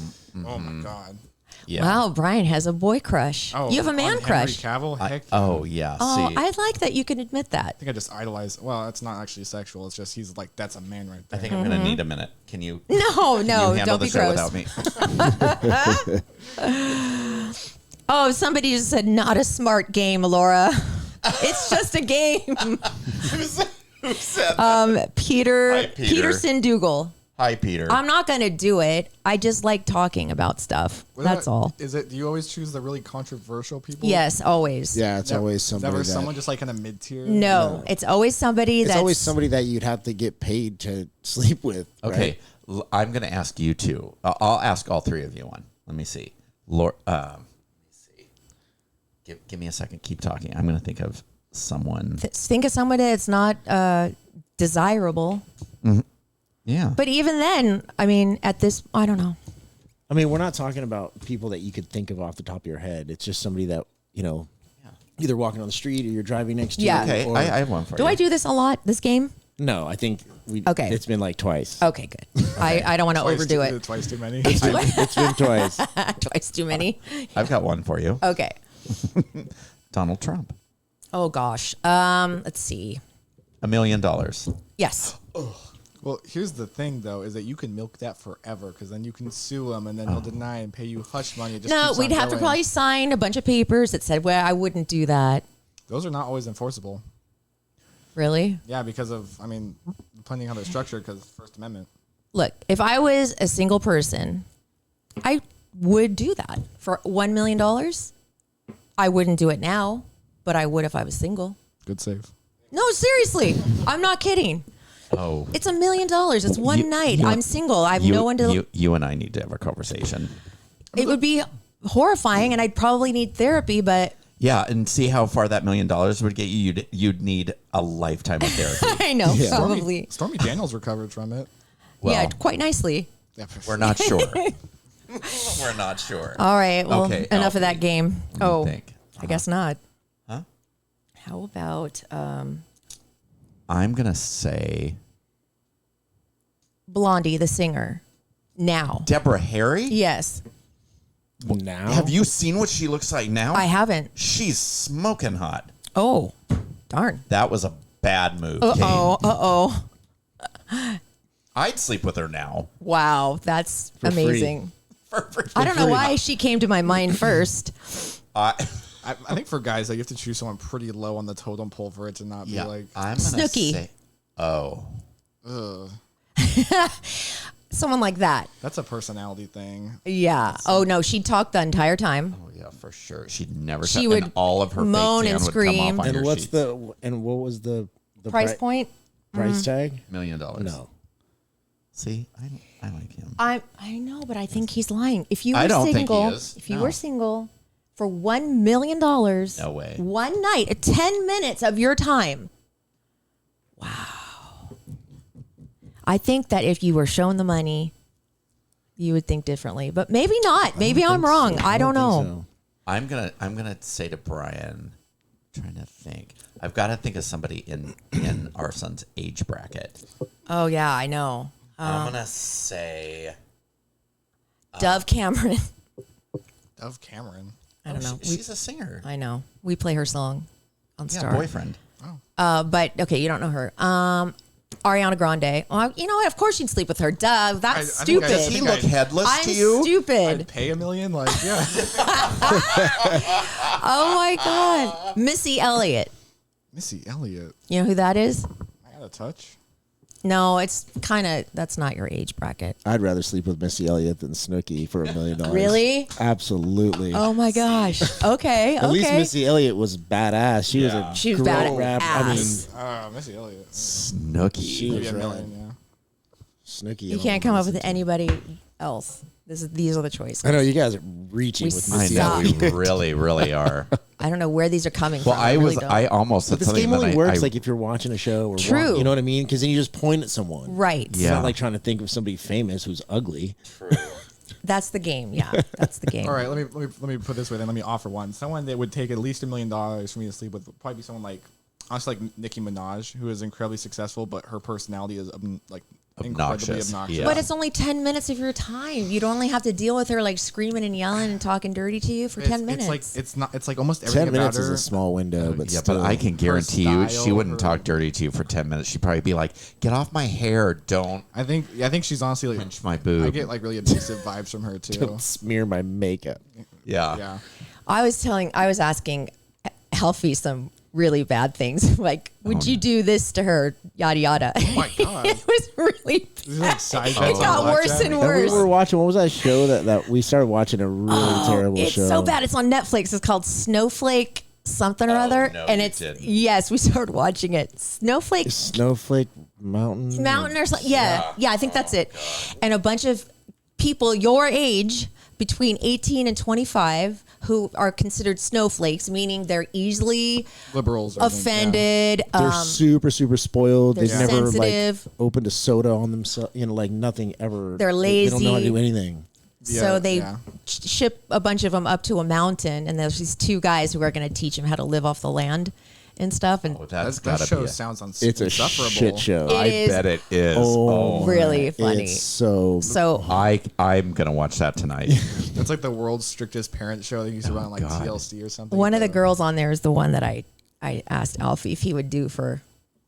S4: Oh my God.
S2: Yeah.
S1: Wow, Brian has a boy crush.
S4: Oh,
S1: You have a man
S4: on
S1: crush.
S4: Henry Cavill? Heck.
S2: Oh yeah.
S1: Oh,
S2: See,
S1: I like that you can admit that.
S4: I think I just idolize. Well, it's not actually sexual. It's just he's like, that's a man right
S2: I
S4: there.
S2: think I'm gonna need a minute. Can you?
S1: No,
S2: can you handle
S1: don't
S2: the
S1: be
S2: show
S1: gross.
S2: without me?
S1: Oh, somebody just said not a smart game, Laura. It's just a game.
S2: Who said that?
S1: Peter
S2: Hi, Peter.
S1: Peterson Dougal.
S2: Hi, Peter.
S1: I'm not going to do it. I just like talking about stuff. That's all.
S4: Is it? Do you always choose the really controversial people?
S1: Yes, always.
S5: yeah, it's always somebody
S4: Never
S5: that.
S4: someone just like in a mid tier.
S1: No, it's always somebody
S5: It's
S1: that's
S5: always somebody that you'd have to get paid to sleep with.
S2: Okay,
S5: right?
S2: I'm going to ask you two. I'll ask all three of you one. Let me see. Let me see. Give me a second. Keep talking. I'm going to think of someone.
S1: think of somebody that's not desirable.
S2: Yeah.
S1: But even then, I mean, at this, I don't know.
S5: I mean, we're not talking about people that you could think of off the top of your head. It's just somebody that, either walking on the street or you're driving next to
S1: Yeah.
S5: you.
S2: Okay,
S5: or-
S2: I have one for you.
S1: Do I do this a lot, this game?
S5: No, I think
S1: Okay.
S5: it's been like twice.
S1: Okay, good. I don't want to overdo it.
S4: Twice too many.
S5: It's been twice.
S1: Twice too many.
S2: I've got one for you.
S1: Okay.
S2: Donald Trump.
S1: Oh, gosh. Let's see.
S2: $1 million.
S1: Yes.
S4: Well, here's the thing, though, is that you can milk that forever because then you can sue him and then he'll deny and pay you hush money. It just
S1: No,
S4: keeps
S1: we'd
S4: on
S1: have to
S4: going.
S1: probably sign a bunch of papers that said, well, I wouldn't do that.
S4: Those are not always enforceable.
S1: Really?
S4: Yeah, because of, depending on how they're structured, because First Amendment.
S1: Look, if I was a single person, I would do that for $1 million. I wouldn't do it now, but I would if I was single.
S4: Good save.
S1: No, seriously. I'm not kidding.
S2: Oh.
S1: It's $1 million. It's one night.
S2: you-
S1: I'm single. I have no one to.
S2: You and I need to have a conversation.
S1: It would be horrifying, and I'd probably need therapy, but
S2: Yeah, and see how far that $1 million would get you. You'd need a lifetime of therapy.
S1: I know,
S5: Yeah.
S1: probably.
S4: Stormy Daniels recovered from it.
S2: Well,
S1: Yeah, quite nicely.
S4: Yeah,
S2: we're not sure. We're not sure.
S1: All right. Well,
S2: Okay,
S1: enough of that
S2: Alfie.
S1: game.
S2: Let me
S1: Oh,
S2: think.
S1: I guess not.
S2: Huh?
S1: How about
S2: I'm gonna say
S1: Blondie, the singer? Now.
S2: Deborah Harry.
S1: Yes.
S5: Now?
S2: Have you seen what she looks like now?
S1: I haven't.
S2: She's smoking hot.
S1: Oh, darn.
S2: That was a bad move.
S1: Uh-oh.
S2: Kate. I'd sleep with her now.
S1: Wow. That's
S5: free.
S1: amazing. I don't know why she came to my mind first.
S4: I think for guys, you have to choose someone pretty low on the totem pole for it to not be like.
S2: I'm gonna
S1: Snooki.
S2: say, oh,
S4: Ugh.
S1: someone like that.
S4: That's a personality thing.
S1: Yeah. Oh no, she'd talk the entire time.
S2: Oh yeah, for sure. She'd never.
S1: She
S2: and
S1: would
S2: all of her
S1: moan
S2: fake
S1: and
S2: tan would come
S1: scream.
S2: off on
S5: And
S2: your
S5: what's
S2: sheets.
S5: what was the
S1: Price point?
S5: price tag?
S2: $1 million?
S5: No.
S2: See, I like him.
S1: I know, but I think he's lying. If you were
S2: I don't think he
S1: single,
S2: is.
S1: if you
S2: No.
S1: were single for $1 million, no
S2: way.
S1: one night, 10 minutes of your time. Wow. I think that if you were shown the money, you would think differently, but maybe not. Maybe I'm wrong. I don't know.
S2: I'm gonna say to Brian, trying to think. I've got to think of somebody in our son's age bracket.
S1: Oh yeah, I know.
S2: I'm gonna say
S1: Dove Cameron.
S4: Dove Cameron.
S1: I don't know.
S2: She's a singer.
S1: I know. We play her song on
S2: Yeah,
S1: Star.
S2: boyfriend.
S1: But okay, you don't know her. Ariana Grande. Well, you know what? Of course you'd sleep with her. Duh. That's
S4: I think
S1: stupid.
S4: I-
S2: Does he look headless
S1: I'm
S2: to you?
S1: stupid.
S4: I'd pay $1 million. Like, yeah.
S1: Oh my God. Missy Elliott.
S4: Missy Elliott.
S1: You know who that is?
S4: I got a touch.
S1: No, it's kind of, that's not your age bracket.
S5: I'd rather sleep with Missy Elliott than Snooki for $1 million.
S1: Really?
S5: Absolutely.
S1: Oh my gosh. Okay.
S5: At least
S1: okay.
S5: Missy Elliott was badass. She was a
S1: She was
S5: great
S1: badass.
S5: rap. I mean,
S4: Missy Elliott.
S2: Snooky.
S5: she
S4: Maybe
S5: was
S4: $1
S5: rad.
S4: million, yeah.
S5: Snooki.
S1: You can't come up with anybody else. These are the choices.
S5: I know you guys are reaching
S1: We
S5: with
S2: I
S5: Missy
S2: know
S5: Elliott.
S2: we really are.
S1: I don't know where these are coming
S2: Well,
S1: from.
S2: I
S1: really
S2: was
S1: don't.
S2: I almost said
S5: This
S2: something
S5: game
S2: that
S5: only
S2: I
S5: works like if you're watching a show or
S1: True.
S5: you know what I mean? Because then you just point at someone.
S1: Right.
S5: It's
S2: Yeah.
S5: not like trying to think of somebody famous who's ugly.
S1: That's the game. Yeah. That's the game.
S4: All right, let me put it this way. Then let me offer one. Someone that would take at least $1 million for me to sleep with would probably be someone like, honestly, like Nicki Minaj, who is incredibly successful, but her personality is like incredibly
S2: Obnoxious.
S4: obnoxious.
S2: Yeah.
S1: But it's only 10 minutes of your time. You'd only have to deal with her like screaming and yelling and talking dirty to you for 10 minutes.
S4: It's like almost everything
S5: 10 minutes
S4: about
S5: is
S4: her.
S5: a small window, but
S2: yeah,
S5: still.
S2: but I can guarantee you, she
S4: style,
S2: wouldn't
S4: her-
S2: talk dirty to you for 10 minutes. She'd probably be like, "Get off my hair! Don't
S4: I think she's honestly like
S2: pinch my boob."
S4: I get like really abusive vibes from her too.
S5: Don't smear my makeup.
S2: yeah.
S4: Yeah.
S1: I was asking Alfie some really bad things. Like, would you do this to her? Yada, yada.
S4: Oh my God.
S1: It was really
S4: This is like side
S1: It
S4: bets
S1: got
S4: on
S1: worse
S4: blackjack.
S1: and
S5: And we
S1: worse.
S5: were watching, what was that show that we started watching? A really terrible
S1: It's
S5: show.
S1: so bad. It's on Netflix. It's called Snowflake something or other.
S2: no,
S1: and
S2: you
S1: it's,
S2: didn't.
S1: yes, we started watching it. Snowflake
S5: Snowflake Mountain.
S1: Mountain or something. Yeah. Yeah, I think that's it. And a bunch of people your age between 18 and 25 who are considered snowflakes, meaning they're easily
S4: Liberals I think, yeah.
S1: offended.
S5: They're super, super spoiled.
S1: they're
S5: They've never
S1: sensitive.
S5: like opened a soda on themselves. You know, like nothing ever.
S1: They're
S5: They don't know how to
S1: lazy.
S5: do anything.
S1: So
S4: Yeah,
S1: they
S4: yeah.
S1: ship a bunch of them up to a mountain, and there's these two guys who are going to teach them how to live off the land and stuff. And
S2: Oh, that's
S4: That
S2: gotta
S4: show
S2: be.
S4: sounds
S5: It's a
S4: insufferable.
S5: shit show.
S1: It
S2: I
S1: is
S2: bet it is.
S5: Oh,
S1: really funny.
S5: It's so.
S1: So
S2: I'm gonna watch that tonight.
S4: That's like the world's strictest parent show that used to run on like
S2: God.
S4: TLC or something.
S1: one of the girls on there is the one that I asked Alfie if he would do for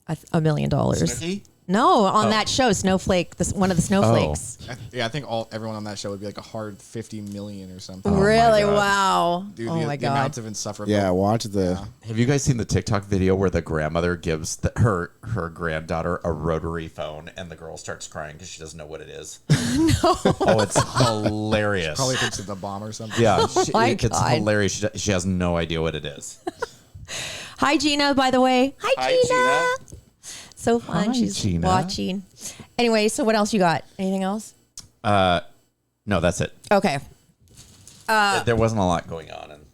S1: $1 million.
S2: Snooki?
S1: No, on that show, Snowflake, one of the snowflakes.
S4: I think everyone on that show would be like a hard 50 million or something.
S1: Really?
S2: God.
S1: Wow.
S4: Dude,
S1: oh my
S4: the amount
S1: God.
S4: of insufferable.
S5: Yeah, watch the.
S2: Have you guys seen the TikTok video where the grandmother gives her granddaughter a rotary phone and the girl starts crying because she doesn't know what it is? No. Oh, it's hilarious.
S4: Probably thinks it's a bomb or something.
S2: Yeah,
S1: my
S2: it's
S1: God.
S2: hilarious. She has no idea what it is.
S1: Hi, Gina, by the way. Hi, Gina. So fun.
S2: Hi,
S1: She's
S2: Gina.
S1: watching. Anyway, so what else you got? Anything else?
S2: No, that's it.
S1: Okay.
S2: There wasn't a lot going on. And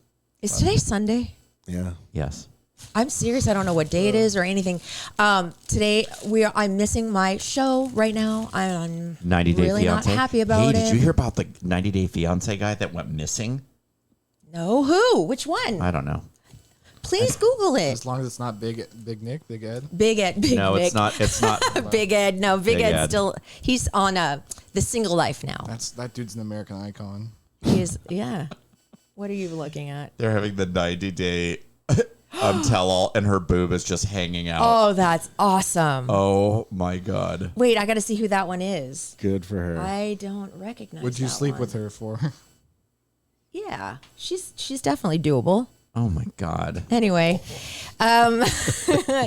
S1: Is today Sunday?
S5: Yeah.
S2: yes,
S1: I'm serious. I don't know what day it is or anything. Today I'm missing my show right now. I'm
S2: 90 Day
S1: really
S2: Fiance.
S1: not happy about
S2: Hey,
S1: it.
S2: did you hear about the 90 Day Fiance guy that went missing?
S1: No, who? Which one?
S2: I don't know.
S1: Please Google it.
S4: As long as it's not Big Nick, Big Ed.
S1: Big Ed, Big
S2: No,
S1: Nick.
S2: it's not. It's not.
S1: Big Ed. No, Big
S2: Big
S1: Ed's
S2: Ed.
S1: still. He's on the single life now.
S4: That dude's an American icon.
S1: He is. Yeah. What are you looking at?
S2: They're having the 90 day tell all, and her boob is just hanging out.
S1: Oh, that's awesome.
S2: Oh my god.
S1: Wait, I got to see who that one is.
S5: Good for her.
S1: I don't recognize.
S4: Would you
S1: that
S4: sleep
S1: one.
S4: with her for?
S1: Yeah, she's definitely doable.
S2: Oh my God.
S1: Anyway,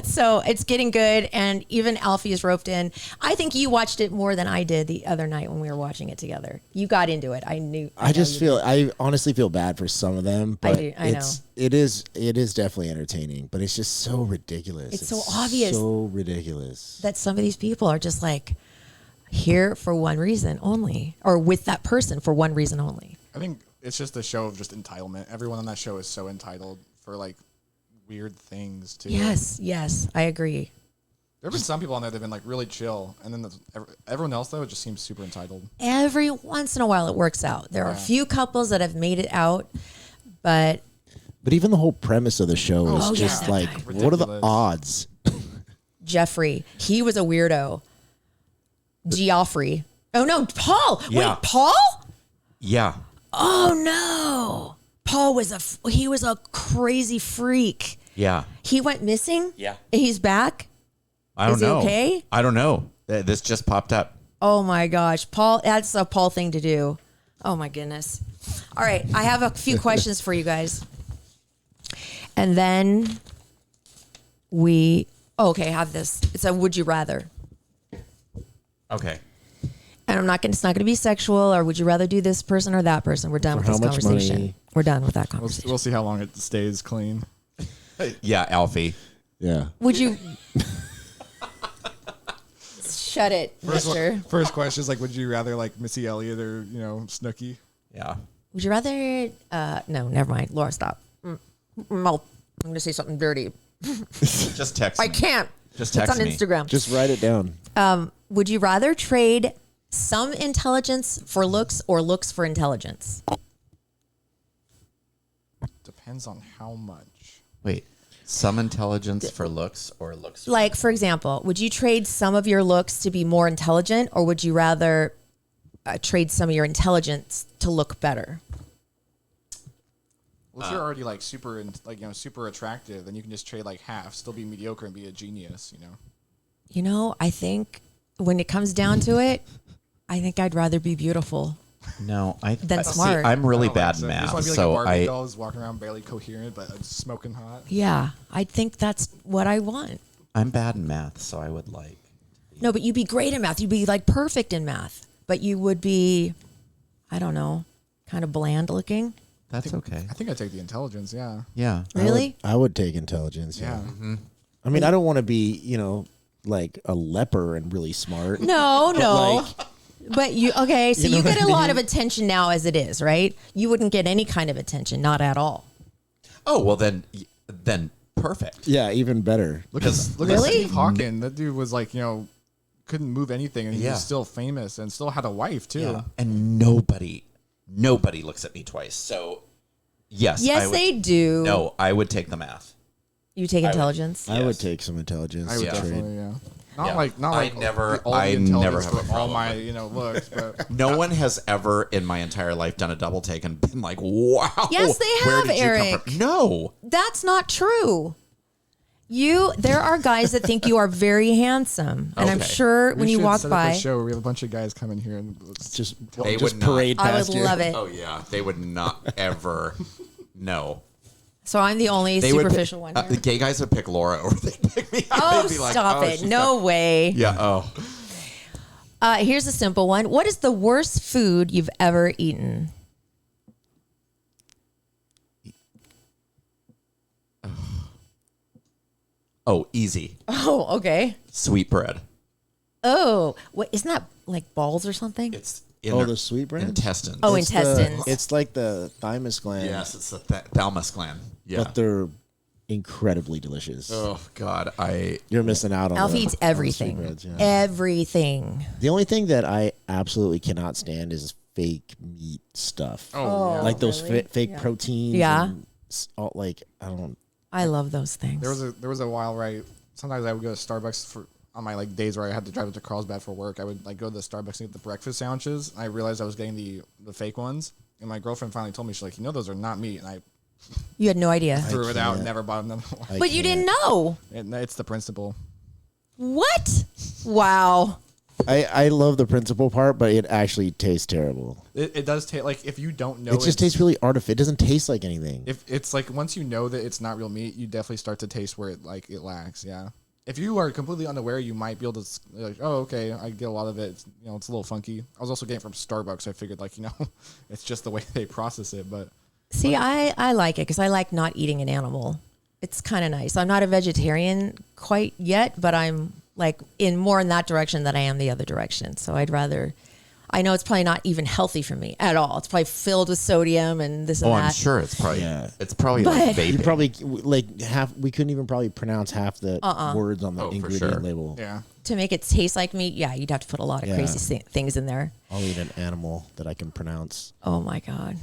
S1: so it's getting good, and even Alfie is roped in. I think you watched it more than I did the other night when we were watching it together. You got into it.
S5: I honestly feel bad for some of them, but
S1: I know.
S5: it is definitely entertaining, but it's just so ridiculous.
S1: It's so obvious.
S5: So ridiculous.
S1: That some of these people are just like here for one reason only, or with that person for one reason only.
S4: I think it's just a show of just entitlement. Everyone on that show is so entitled for like weird things too.
S1: Yes, I agree.
S4: There have been some people on there that have been like really chill, and then everyone else though, it just seems super entitled.
S1: Every once in a while it works out. There are a few couples that have made it out, but
S5: even the whole premise of the show is just
S1: yeah.
S5: like,
S4: Ridiculous.
S5: what are the odds?
S1: Jeffrey, he was a weirdo. Geoffrey. Oh no, Paul.
S2: Yeah.
S1: Wait, Paul?
S2: Yeah.
S1: Oh no. Paul was he was a crazy freak.
S2: Yeah.
S1: He went missing?
S2: Yeah.
S1: He's back?
S2: I don't
S1: Is he
S2: know.
S1: okay?
S2: I don't know. This just popped up.
S1: Oh my gosh. Paul, that's a Paul thing to do. Oh my goodness. All right. I have a few questions for you guys. And then have this. It's a would you rather.
S2: Okay.
S1: And it's not going to be sexual or would you rather do this person or that person. We're done with
S5: For
S1: this
S5: how much
S1: conversation.
S5: money?
S1: We're done with that conversation.
S4: We'll see how long it stays clean.
S2: Yeah, Alfie.
S5: Yeah.
S1: Would you shut it, mister?
S4: First question is like, would you rather like Missy Elliott or Snooki?
S2: Yeah.
S1: Would you rather no, never mind. Laura, stop. I'm going to say something dirty.
S2: Just text me.
S1: I can't.
S2: Just text
S1: It's on
S2: me.
S1: Instagram.
S5: Just write it down.
S1: Would you rather trade some intelligence for looks or looks for intelligence?
S4: Depends on how much.
S2: Wait. Some intelligence for looks or looks for...
S1: Like, for example, would you trade some of your looks to be more intelligent, or would you rather trade some of your intelligence to look better?
S4: Well, if you're already like super super attractive, then you can just trade like half, still be mediocre and be a genius.
S1: I think when it comes down to it, I think I'd rather be beautiful.
S2: No,
S1: Than
S2: see,
S1: smart.
S2: I'm really
S4: I don't
S2: bad
S4: think
S2: in
S4: so. You just
S2: math,
S4: want to be like
S2: so
S4: a Barbie doll who's walking around barely coherent, but smoking hot.
S1: Yeah, I think that's what I want.
S2: I'm bad in math, so I would like...
S1: No, but you'd be great in math. You'd be like perfect in math, but you would be, I don't know, kind of bland looking.
S2: That's okay.
S4: I think I'd take the intelligence. Yeah.
S2: Yeah.
S1: Really?
S5: I would take intelligence.
S4: Yeah.
S5: I mean, I don't want to be, like a leper and really smart.
S1: No.
S5: like-
S1: But you okay? So
S5: You know
S1: you
S5: what
S1: get
S5: I
S1: a lot
S5: mean?
S1: of attention now, as it is, right? You wouldn't get any kind of attention, not at all.
S2: Oh, well then perfect.
S5: Yeah, even better.
S4: Look at
S1: Really?
S4: Steve Hawking. That dude was like couldn't move anything, and he
S2: Yeah.
S4: was still famous and still had a wife too.
S2: Yeah. And nobody looks at me twice. So yes.
S1: Yes,
S2: I would,
S1: they do.
S2: No, I would take the math.
S1: You take intelligence.
S5: I would
S2: Yes.
S5: take some intelligence.
S4: I would
S5: to trade.
S4: definitely, yeah. Not
S2: Yeah.
S4: like
S2: I never
S4: all the
S2: have
S4: intelligence
S2: a
S4: for all
S2: problem
S4: my
S2: with-
S4: looks, but
S2: No one has ever in my entire life done a double take and been like, wow.
S1: Yes, they
S2: where
S1: have,
S2: did you come
S1: Eric.
S2: from? No.
S1: That's not true. There are guys that think you are very handsome, and I'm
S2: Okay.
S1: sure when
S4: we
S1: you
S4: should
S1: walk
S4: set up a
S1: by,
S4: show. We have a bunch of guys coming here and
S5: Just
S2: They
S5: just
S2: would not.
S5: parade
S1: I
S5: past
S1: would
S5: you.
S1: love it.
S2: Oh yeah, they would not ever. No.
S1: So I'm the only
S2: They would
S1: superficial one
S2: the
S1: here.
S2: gay guys would pick Laura over. They'd pick me.
S1: Oh,
S2: They'd be like,
S1: stop
S2: oh,
S1: it.
S2: she's
S1: No
S2: got-
S1: way.
S2: Yeah. Oh.
S1: Here's a simple one. What is the worst food you've ever eaten?
S2: Oh, easy.
S1: Oh, okay.
S2: Sweetbread.
S1: Oh, what isn't that like balls or something?
S2: It's
S5: the sweetbread?
S2: intestines.
S1: Oh,
S5: It's
S1: intestines.
S5: it's like the thymus gland.
S2: Yes, it's the thalamus gland. Yeah.
S5: But they're incredibly delicious.
S2: Oh God,
S5: You're missing out on
S1: Alfie
S5: the-
S1: eats
S5: on the
S1: everything.
S5: sweetbreads, yeah.
S1: Everything.
S5: The only thing that I absolutely cannot stand is fake meat stuff.
S4: oh, yeah.
S5: Like those
S1: really?
S5: fake proteins.
S1: Yeah.
S5: and all, like, I don't.
S1: I love those things.
S4: There was a while where sometimes I would go to Starbucks on my like days where I had to drive up to Carlsbad for work. I would like go to the Starbucks and get the breakfast sandwiches. I realized I was getting the fake ones, and my girlfriend finally told me, she's like, those are not meat, and I
S1: You had no idea.
S4: threw it out and
S5: can't.
S4: never bought them.
S5: I
S1: But you
S5: can't.
S1: didn't know.
S4: And it's the principle.
S1: What? Wow.
S5: I love the principal part, but it actually tastes terrible.
S4: It does taste like if you don't know.
S5: It just tastes really artificial. It doesn't taste like anything.
S4: If it's like once you know that it's not real meat, you definitely start to taste where it lacks. Yeah. If you are completely unaware, you might be able to like, oh, okay, I get a lot of it. It's, it's a little funky. I was also getting it from Starbucks. I figured it's just the way they process it. But
S1: See, I like it because I like not eating an animal. It's kind of nice. I'm not a vegetarian quite yet, but I'm like more in that direction than I am the other direction. So I'd rather. I know it's probably not even healthy for me at all. It's probably filled with sodium and this and that.
S2: I'm sure it's probably
S1: But-
S2: like vaping.
S5: You probably we couldn't even probably pronounce half the words on the
S2: for
S5: ingredient
S2: sure.
S5: label.
S4: yeah,
S1: To make it taste like meat, yeah, you'd have to put a lot of
S5: Yeah.
S1: crazy things in there.
S5: I'll eat an animal that I can pronounce.
S1: Oh my God.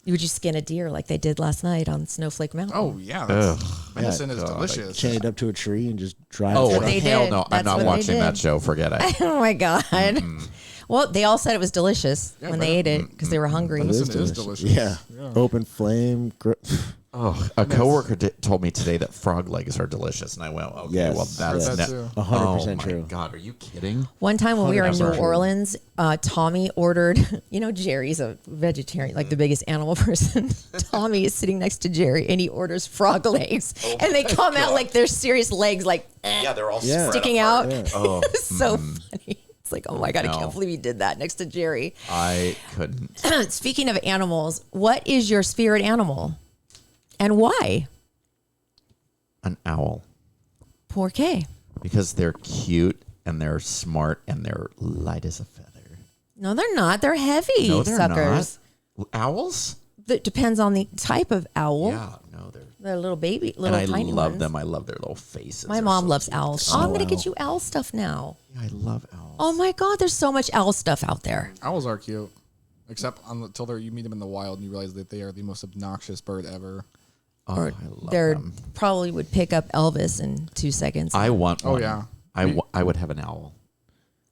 S1: Would you skin a deer like they did last night on Snowflake Mountain?
S4: oh yeah, venison is delicious.
S5: Chain it up to a tree and just drive.
S2: Oh,
S5: it
S1: what they
S2: hell
S1: did.
S2: no. I'm
S1: That's
S2: not
S1: what they
S2: watching
S1: did.
S2: that show. Forget it.
S1: Oh my God. Well, they all said it was delicious when they ate it because they were hungry.
S4: Venison is delicious.
S5: Yeah. Open flame.
S2: Oh, a coworker told me today that frog legs are delicious, and I went, okay,
S5: Yes.
S2: well, that's
S4: Heard that too.
S5: 100%
S2: oh
S5: true.
S2: my God, are you kidding?
S1: One time when we were in New
S2: 100%.
S1: Orleans, Tommy ordered, Jerry's a vegetarian, like the biggest animal person. Tommy is sitting next to Jerry and he orders frog legs. And they come out like they're serious legs, like
S2: Yeah, they're all
S5: Yeah.
S2: spread
S1: sticking
S2: apart.
S1: out.
S2: Oh,
S1: It's so funny. It's like, oh my God, I
S2: No.
S1: can't believe you did that next to Jerry.
S2: I couldn't.
S1: Speaking of animals, what is your spirit animal and why?
S2: An owl.
S1: Por qué?
S2: Because they're cute and they're smart and they're light as a feather.
S1: No, they're not. They're heavy
S2: No, they're
S1: suckers.
S2: not. Owls?
S1: That depends on the type of owl.
S2: Yeah, no, they're.
S1: They're little baby,
S2: And
S1: little
S2: I
S1: tiny
S2: love
S1: ones.
S2: them. I love their little faces.
S1: My
S2: They're
S1: mom
S2: so
S1: loves
S2: cute.
S1: owls.
S2: Oh,
S1: I'm going to
S5: wow.
S1: get you owl stuff now.
S2: yeah, I love owls.
S1: Oh my God, there's so much owl stuff out there.
S4: Owls are cute, except until you meet them in the wild and you realize that they are the most obnoxious bird ever.
S2: Oh,
S1: Or
S2: I love
S1: they
S2: them.
S1: probably would pick up Elvis in 2 seconds.
S2: I want
S4: Oh,
S2: one.
S4: yeah.
S2: I would have an owl.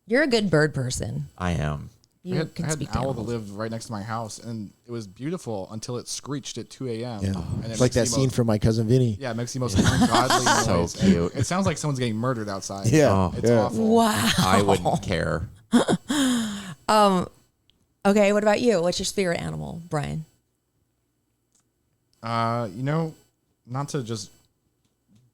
S1: You're a good bird person.
S2: I am.
S1: You
S4: I had
S1: can
S4: an
S1: speak to
S4: owl that
S1: animals.
S4: lived right next to my house, and it was beautiful until it screeched at 2 a.m.
S5: Yeah.
S4: And it
S5: It's like
S4: makes
S5: that
S4: the
S5: scene
S4: most-
S5: from My Cousin Vinny.
S4: Yeah, it makes the most ungodly
S2: So
S4: noise. And
S2: cute.
S4: It sounds like someone's getting murdered outside.
S5: Yeah.
S2: Oh.
S4: It's
S5: Yeah.
S4: awful.
S1: Wow.
S2: I wouldn't care.
S1: Okay, what about you? What's your spirit animal, Brian?
S4: Not to just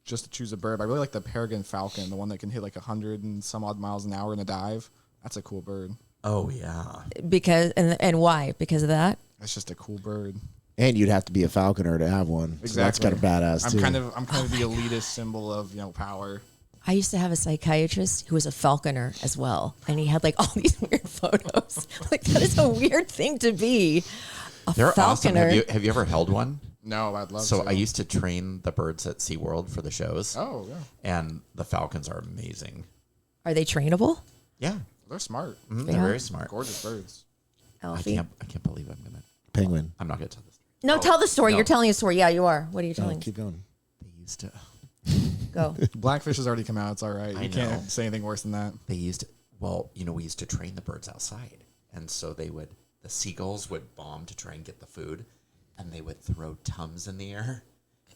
S4: to choose a bird, but I really like the peregrine falcon, the one that can hit like 100 and some odd miles an hour in a dive. That's a cool bird.
S2: Oh yeah.
S1: Because and why? Because of that?
S4: That's just a cool bird.
S5: And you'd have to be a falconer to have one. So that's kind of badass
S4: I'm
S5: too.
S4: kind of the elitist symbol of power.
S1: I used to have a psychiatrist who was a falconer as well, and he had like all these weird photos. Like that is a weird thing to be. A
S2: They're awesome.
S1: falconer.
S2: Have you ever held one?
S4: No, I'd love to.
S2: So I used to train the birds at SeaWorld for the shows.
S4: Oh, yeah.
S2: And the falcons are amazing.
S1: Are they trainable?
S2: Yeah.
S4: They're smart.
S2: They're
S1: Yeah.
S2: very smart.
S4: Gorgeous birds.
S1: Alfie?
S2: I can't believe
S5: Penguin.
S2: I'm not gonna tell this.
S1: No, tell the story.
S2: no.
S1: You're telling a story. Yeah, you are. What are you
S5: Oh,
S1: telling?
S5: keep going.
S2: They used to
S1: Go.
S4: Blackfish has already come out. It's all right.
S2: I
S4: You can't
S2: know.
S4: say anything worse than that.
S2: we used to train the birds outside. And so the seagulls would bomb to try and get the food, and they would throw Tums in the air,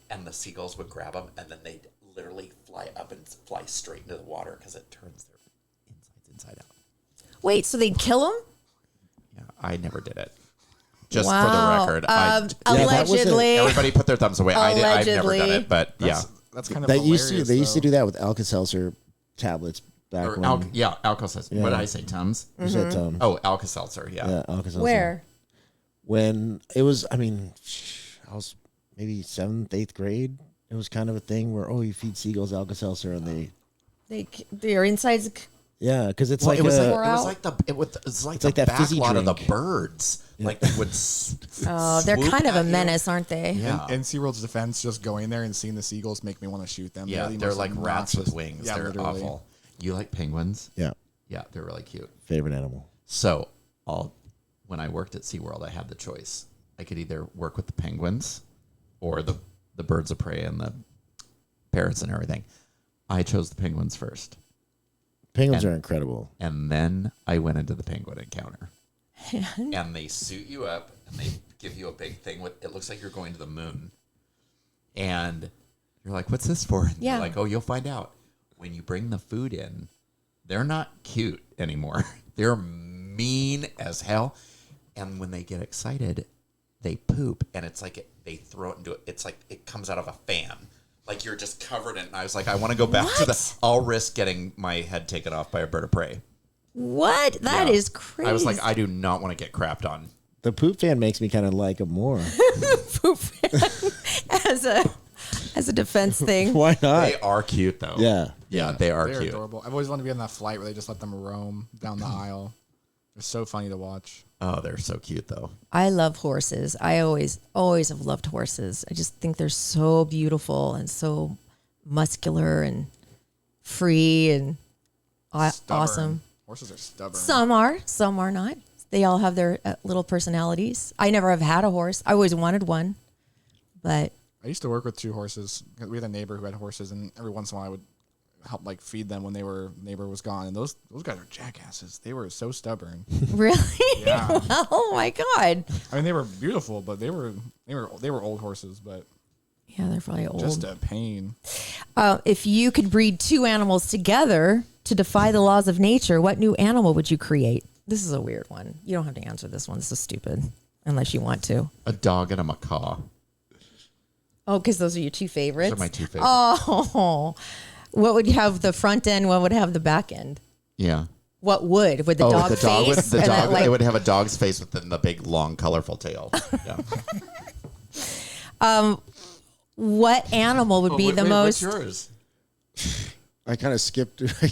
S2: and the seagulls would grab them, and then they'd literally fly up and fly straight into the water because it turns their insides inside out.
S1: Wait, so they'd kill him?
S2: Yeah, I never did it. Just
S1: Wow.
S2: for the record,
S5: that was it.
S1: Allegedly.
S2: everybody put their thumbs away. I've never done
S1: Allegedly.
S2: it, but yeah.
S4: That's kind of
S5: They
S4: hilarious.
S5: used to do that with Alka-Seltzer tablets back
S2: Or
S5: when.
S2: Alka-Seltzer. What did I say? Tums?
S5: You said Tums.
S2: Oh, Alka-Seltzer. Yeah.
S5: Yeah, Alka-Seltzer.
S1: Where?
S5: When it was, I was maybe 7th, 8th grade. It was kind of a thing where, you feed seagulls Alka-Seltzer and
S1: Their insides.
S5: yeah, because it's
S2: Well,
S5: like
S2: it was
S5: a,
S2: like the
S5: that fizzy
S2: backlot of the
S5: drink.
S2: birds. Like they would.
S1: Oh, they're
S2: swoop
S1: kind of
S2: at
S1: a
S2: you.
S1: menace, aren't they?
S2: Yeah.
S4: In SeaWorld's defense, just going there and seeing the seagulls make me want to shoot them.
S2: Yeah,
S4: the
S2: they're
S4: most
S2: like rats with
S4: obnoxious-
S2: wings.
S4: Yeah,
S2: They're
S4: literally.
S2: awful. You like penguins?
S5: yeah,
S2: Yeah, they're really cute.
S5: favorite animal.
S2: So, when I worked at SeaWorld, I had the choice. I could either work with the penguins or the birds of prey and the parrots and everything. I chose the penguins first.
S5: Penguins
S2: And-
S5: are incredible.
S2: And then I went into the penguin encounter. And they suit you up and they give you a big thing with it looks like you're going to the moon. And you're like, what's this for? And
S1: Yeah.
S2: they're like, oh, you'll find out. When you bring the food in, they're not cute anymore. They're mean as hell. And when they get excited, they poop. And it's like they throw it into it. It's like it comes out of a fan. Like you're just covered in it. And I was like, I want to go back to I'll risk getting my head taken off by a bird of prey.
S1: What? That is crazy.
S2: I was like, I do not want to get crapped on.
S5: The poop fan makes me kind of like them more.
S1: Poop as a defense thing.
S5: Why not?
S2: They are cute though.
S5: Yeah,
S2: they are
S4: They're
S2: cute.
S4: adorable. I've always wanted to be on that flight where they just let them roam down the aisle. It's so funny to watch.
S2: Oh, they're so cute though.
S1: I love horses. I always have loved horses. I just think they're so beautiful and so muscular and free and
S4: Stubborn.
S1: awesome.
S4: Horses are stubborn.
S1: Some are not. They all have their little personalities. I never have had a horse. I always wanted one, but
S4: I used to work with 2 horses. We had a neighbor who had horses, and every once in a while I would help like feed them when neighbor was gone. And those guys are jackasses. They were so stubborn.
S1: really,
S4: Yeah.
S1: oh my god.
S4: I mean, they were beautiful, but they were old horses, but
S1: Yeah, they're probably old.
S4: just a pain.
S1: If you could breed 2 animals together to defy the laws of nature, what new animal would you create? This is a weird one. You don't have to answer this one. This is stupid, unless you want to.
S2: A dog and a macaw.
S1: Oh, because those are your 2 favorites?
S2: Those are my 2 favorites.
S1: Oh, what would have the front end? What would have the back end?
S2: Yeah.
S1: What would the dog
S2: the
S1: face?
S2: dog with the
S1: And
S2: dog.
S1: then, like,
S2: it would have a dog's face with the big, long, colorful tail. Yeah.
S1: what animal would be the most?
S2: What's yours?
S5: I kind of skipped it when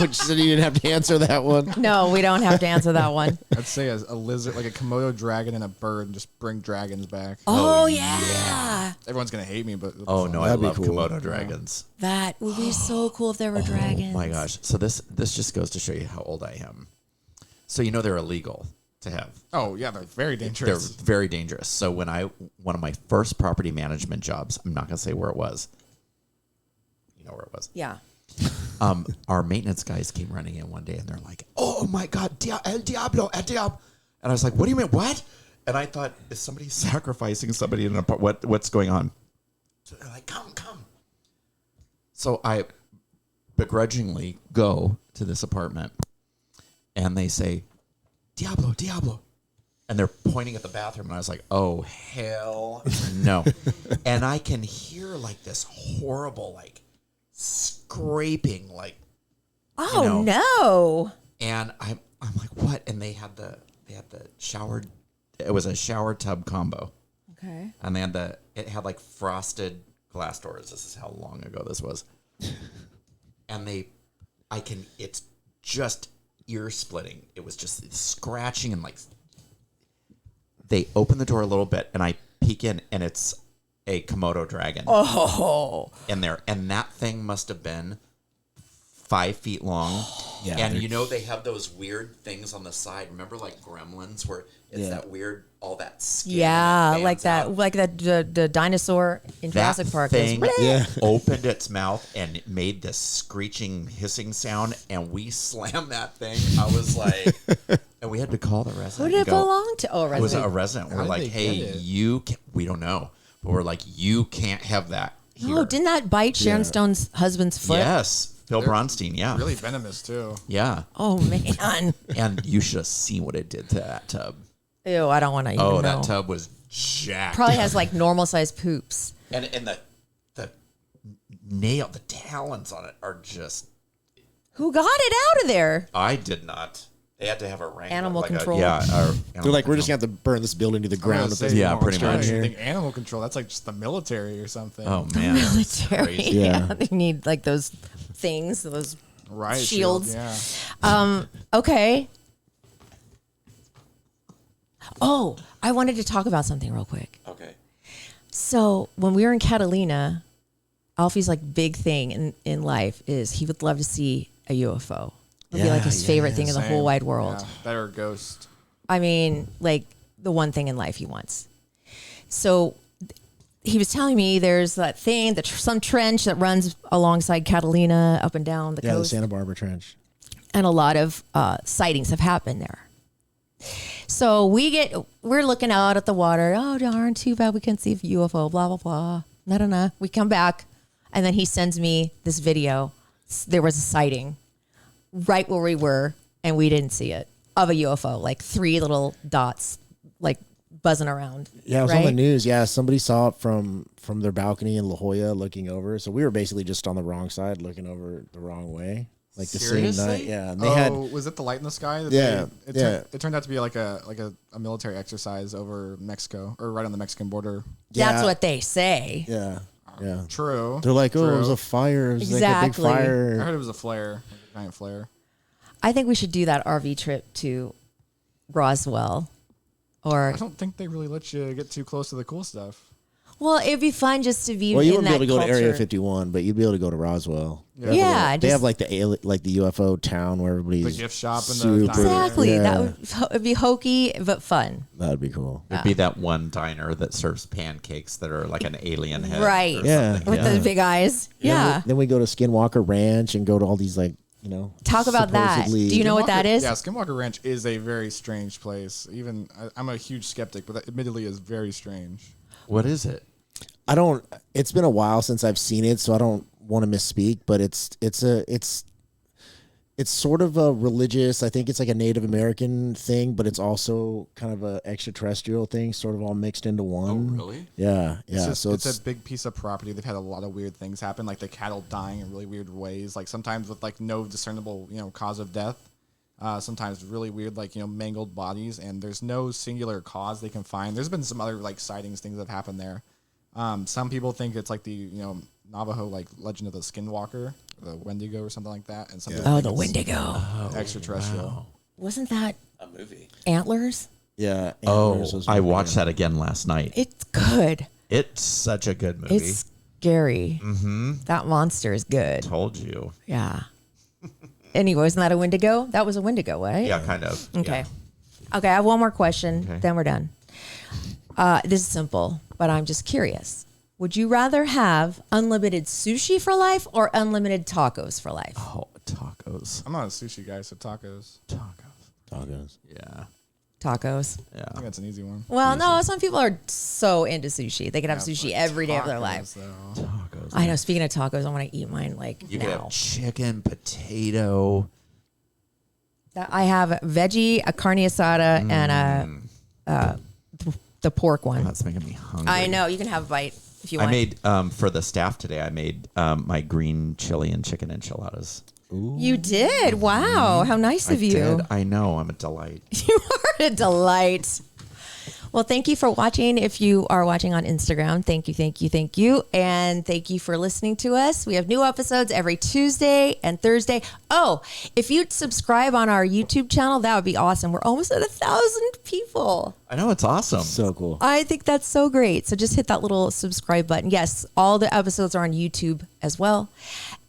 S5: you said you didn't have to answer that one.
S1: No, we don't have to answer that one.
S4: I'd say a lizard, like a Komodo dragon and a bird, and just bring dragons back.
S1: Oh, yeah.
S4: Everyone's gonna hate me, but
S2: Oh no,
S5: That'd
S2: I
S5: be
S2: love
S5: cool.
S2: Komodo dragons.
S1: That would be so cool if there were dragons.
S2: Oh my gosh! So this just goes to show you how old I am. So they're illegal to have.
S4: Oh yeah, they're very
S2: They're
S4: dangerous.
S2: very dangerous. So one of my first property management jobs, I'm not gonna say where it was. You know where it was.
S1: Yeah.
S2: Our maintenance guys came running in one day and they're like, "Oh my God, El Diablo, El Diablo!" And I was like, "What do you mean, what?" And I thought, is somebody sacrificing somebody in an apartment? What's going on? So they're like, "Come." So I begrudgingly go to this apartment, and they say, "Diablo, Diablo," and they're pointing at the bathroom, and I was like, "Oh hell no!" And I can hear like this horrible like scraping, like,
S1: Oh, no.
S2: and I'm like, what? And they had the shower. It was a shower tub combo,
S1: Okay.
S2: and it had like frosted glass doors. This is how long ago this was. And it's just ear splitting. It was just scratching and like. They open the door a little bit, and I peek in, and it's a Komodo dragon.
S1: Oh.
S2: In there, and that thing must have been 5 feet long.
S5: Yeah,
S2: And they have those weird things on the side. Remember, like Gremlins, where it's that weird, all that skin.
S1: Yeah,
S2: that
S1: like
S2: fans
S1: that,
S2: out.
S1: like the dinosaur in
S2: That
S1: Jurassic Park.
S2: thing
S5: Yeah.
S2: opened its mouth and it made this screeching, hissing sound, and we slammed that thing. I was like, and we had to call the
S1: Who
S2: resident.
S1: did it
S2: and go,
S1: belong to? Oh,
S2: It was
S1: resident.
S2: a resident. We're
S4: did
S2: like,
S4: they
S2: hey,
S4: get it?
S2: you can't, we don't know, but we're like, you can't have that here.
S1: Oh, didn't that bite Sharon Stone's husband's foot?
S2: Yes, Phil Bronstein. Yeah,
S4: Really venomous too.
S2: yeah.
S1: Oh man.
S2: And you should have seen what it did to that tub.
S1: Ew, I don't want to even
S2: Oh,
S1: know.
S2: that tub was jacked.
S1: Probably has like normal sized poops.
S2: And the talons on it are just.
S1: Who got it out of there?
S2: I did not. They had to have a rank.
S1: Animal
S2: like
S1: control.
S5: They're like, we're just gonna have to burn this building to the ground. with this
S2: Yeah,
S5: monster
S2: pretty
S5: in
S2: much.
S5: here.
S4: I think animal control. That's like just the military or something.
S2: Oh man, that's
S1: Military.
S2: crazy.
S5: Yeah.
S1: They need like those things, those
S4: Riot
S1: shields.
S4: Yeah.
S1: Okay. Oh, I wanted to talk about something real quick.
S2: Okay.
S1: So when we were in Catalina, Alfie's like big thing in life is he would love to see a UFO. It'd be like his favorite thing in the whole
S4: Same.
S1: wide world.
S4: Yeah. That or ghost.
S1: I mean, like the one thing in life he wants. So he was telling me there's that thing, some trench that runs alongside Catalina up and down the
S5: Yeah, the
S1: coast.
S5: Santa Barbara Trench.
S1: And a lot of sightings have happened there. So we're looking out at the water. Oh, darn, too bad we couldn't see a UFO, blah, blah, blah. No. We come back, and then he sends me this video. There was a sighting right where we were, and we didn't see it, of a UFO, like 3 little dots, like buzzing around.
S5: Yeah, it was on the
S1: right?
S5: news. Yeah, somebody saw it from their balcony in La Jolla looking over. So we were basically just on the wrong side looking over the wrong way. Like the same
S2: Seriously?
S5: night. Yeah. And they had
S4: Was it the light in the sky? That
S5: Yeah,
S4: it turned out to be like a military exercise over Mexico, or right on the Mexican border.
S1: That's
S5: yeah,
S1: what they say.
S5: Yeah. Yeah.
S4: True.
S5: They're like, oh, it
S4: True.
S5: was a fire. It was
S1: Exactly.
S5: like a big
S4: I
S5: fire.
S4: heard it was a flare, like a giant flare.
S1: I think we should do that RV trip to Roswell. Or,
S4: I don't think they really let you get too close to the cool stuff.
S1: well, it'd be fun just to be
S5: Well, you
S1: in
S5: wouldn't be
S1: that
S5: able to go to Area
S1: culture.
S5: 51, but you'd be able to go to Roswell.
S4: Yeah.
S1: Yeah,
S5: They
S1: just-
S5: have like the UFO town where everybody's
S4: The gift shop and the
S5: super,
S4: diner.
S1: Exactly.
S5: Yeah,
S1: That would be hokey but fun.
S5: that'd be cool.
S2: There'd be that one diner that serves pancakes that are like an alien head.
S1: Right.
S2: or
S5: Yeah.
S2: something.
S1: With
S2: Yeah.
S1: the big eyes. Yeah.
S5: Then we go to Skinwalker Ranch and go to all these like,
S1: Talk about that.
S5: supposedly-
S1: Do you know what that is?
S4: Yeah, Skinwalker Ranch is a very strange place. Even I'm a huge skeptic, but that admittedly is very strange.
S2: What is it?
S5: It's been a while since I've seen it, so I don't want to misspeak, but it's sort of a religious, I think it's like a Native American thing, but it's also kind of a extraterrestrial thing, sort of all mixed into one.
S2: really?
S5: Yeah. Yeah.
S4: It's
S5: So
S4: it's a big piece of property. They've had a lot of weird things happen, like the cattle dying in really weird ways, like sometimes with like no discernible, cause of death. Sometimes really weird, like, mangled bodies, and there's no singular cause they can find. There's been some other like sightings, things that have happened there. Some people think it's like the, Navajo, like legend of the Skinwalker, the Wendigo or something like that. And some people
S1: Oh,
S4: think
S1: the
S4: it's
S1: Wendigo.
S4: extraterrestrial.
S1: Wasn't that
S2: A movie.
S1: Antlers?
S5: yeah.
S2: Oh,
S5: Antlers was
S2: I
S5: one,
S2: watched
S5: yeah.
S2: that again last night.
S1: It's good.
S2: It's such a good movie.
S1: It's scary. Mm-hmm. That monster is good.
S2: Told you.
S1: Yeah. Anyway, wasn't that a Wendigo? That was a Wendigo, right?
S2: Yeah, kind of.
S1: Okay. Okay, I have one more question,
S2: Okay.
S1: then we're done. This is simple, but I'm just curious. Would you rather have unlimited sushi for life or unlimited tacos for life?
S2: Oh, tacos.
S4: I'm not a sushi guy, so tacos.
S5: Tacos.
S2: Yeah.
S1: Tacos.
S4: I
S2: Yeah.
S4: think that's an easy one.
S1: Well, no, some people are so into sushi. They could have sushi every day of their life.
S4: Tacos, though.
S2: Tacos.
S1: I know. Speaking of tacos, I want to eat mine like
S2: You could
S1: now.
S2: have chicken, potato.
S1: I have a veggie, a carne asada, and the pork one.
S2: That's making me hungry.
S1: I know. You can have a bite if you
S2: I
S1: want.
S2: made for the staff today. I made my green chili and chicken enchiladas.
S1: You did. Wow. How nice of
S2: I
S1: you.
S2: did. I know. I'm a delight.
S1: You are a delight. Well, thank you for watching. If you are watching on Instagram, thank you, thank you, thank you. And thank you for listening to us. We have new episodes every Tuesday and Thursday. Oh, if you'd subscribe on our YouTube channel, that would be awesome. We're almost at 1,000 people.
S2: I know, it's awesome.
S5: So cool.
S1: I think that's so great. So just hit that little subscribe button. Yes, all the episodes are on YouTube as well.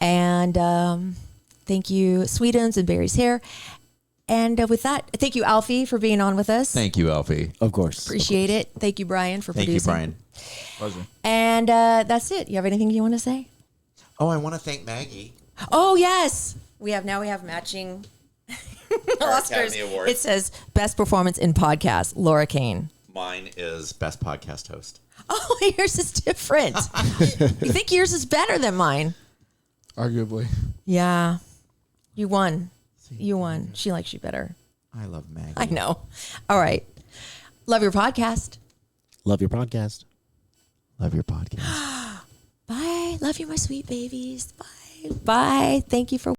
S1: And thank you, Sweetums and Barry's Hair. And with that, thank you, Alfie, for being on with us.
S2: Thank you, Alfie.
S5: Of course.
S1: Appreciate it. Thank you, Brian, for
S2: Thank you,
S1: producing.
S2: Brian.
S4: Pleasure.
S1: And that's it. You have anything you want to say?
S2: Oh, I want to thank Maggie.
S1: Oh, yes. We have matching Oscars.
S2: Academy Awards.
S1: It says Best Performance in Podcast, Laura Kane.
S2: Mine is best podcast host.
S1: Oh, yours is different. You think yours is better than mine?
S4: Arguably.
S1: Yeah. You won. You won. She likes you better.
S2: I love Maggie.
S1: I know. All right. Love your podcast.
S5: Love your podcast.
S2: Love your podcast.
S1: Bye. Love you, my sweet babies. Bye. Bye. Thank you for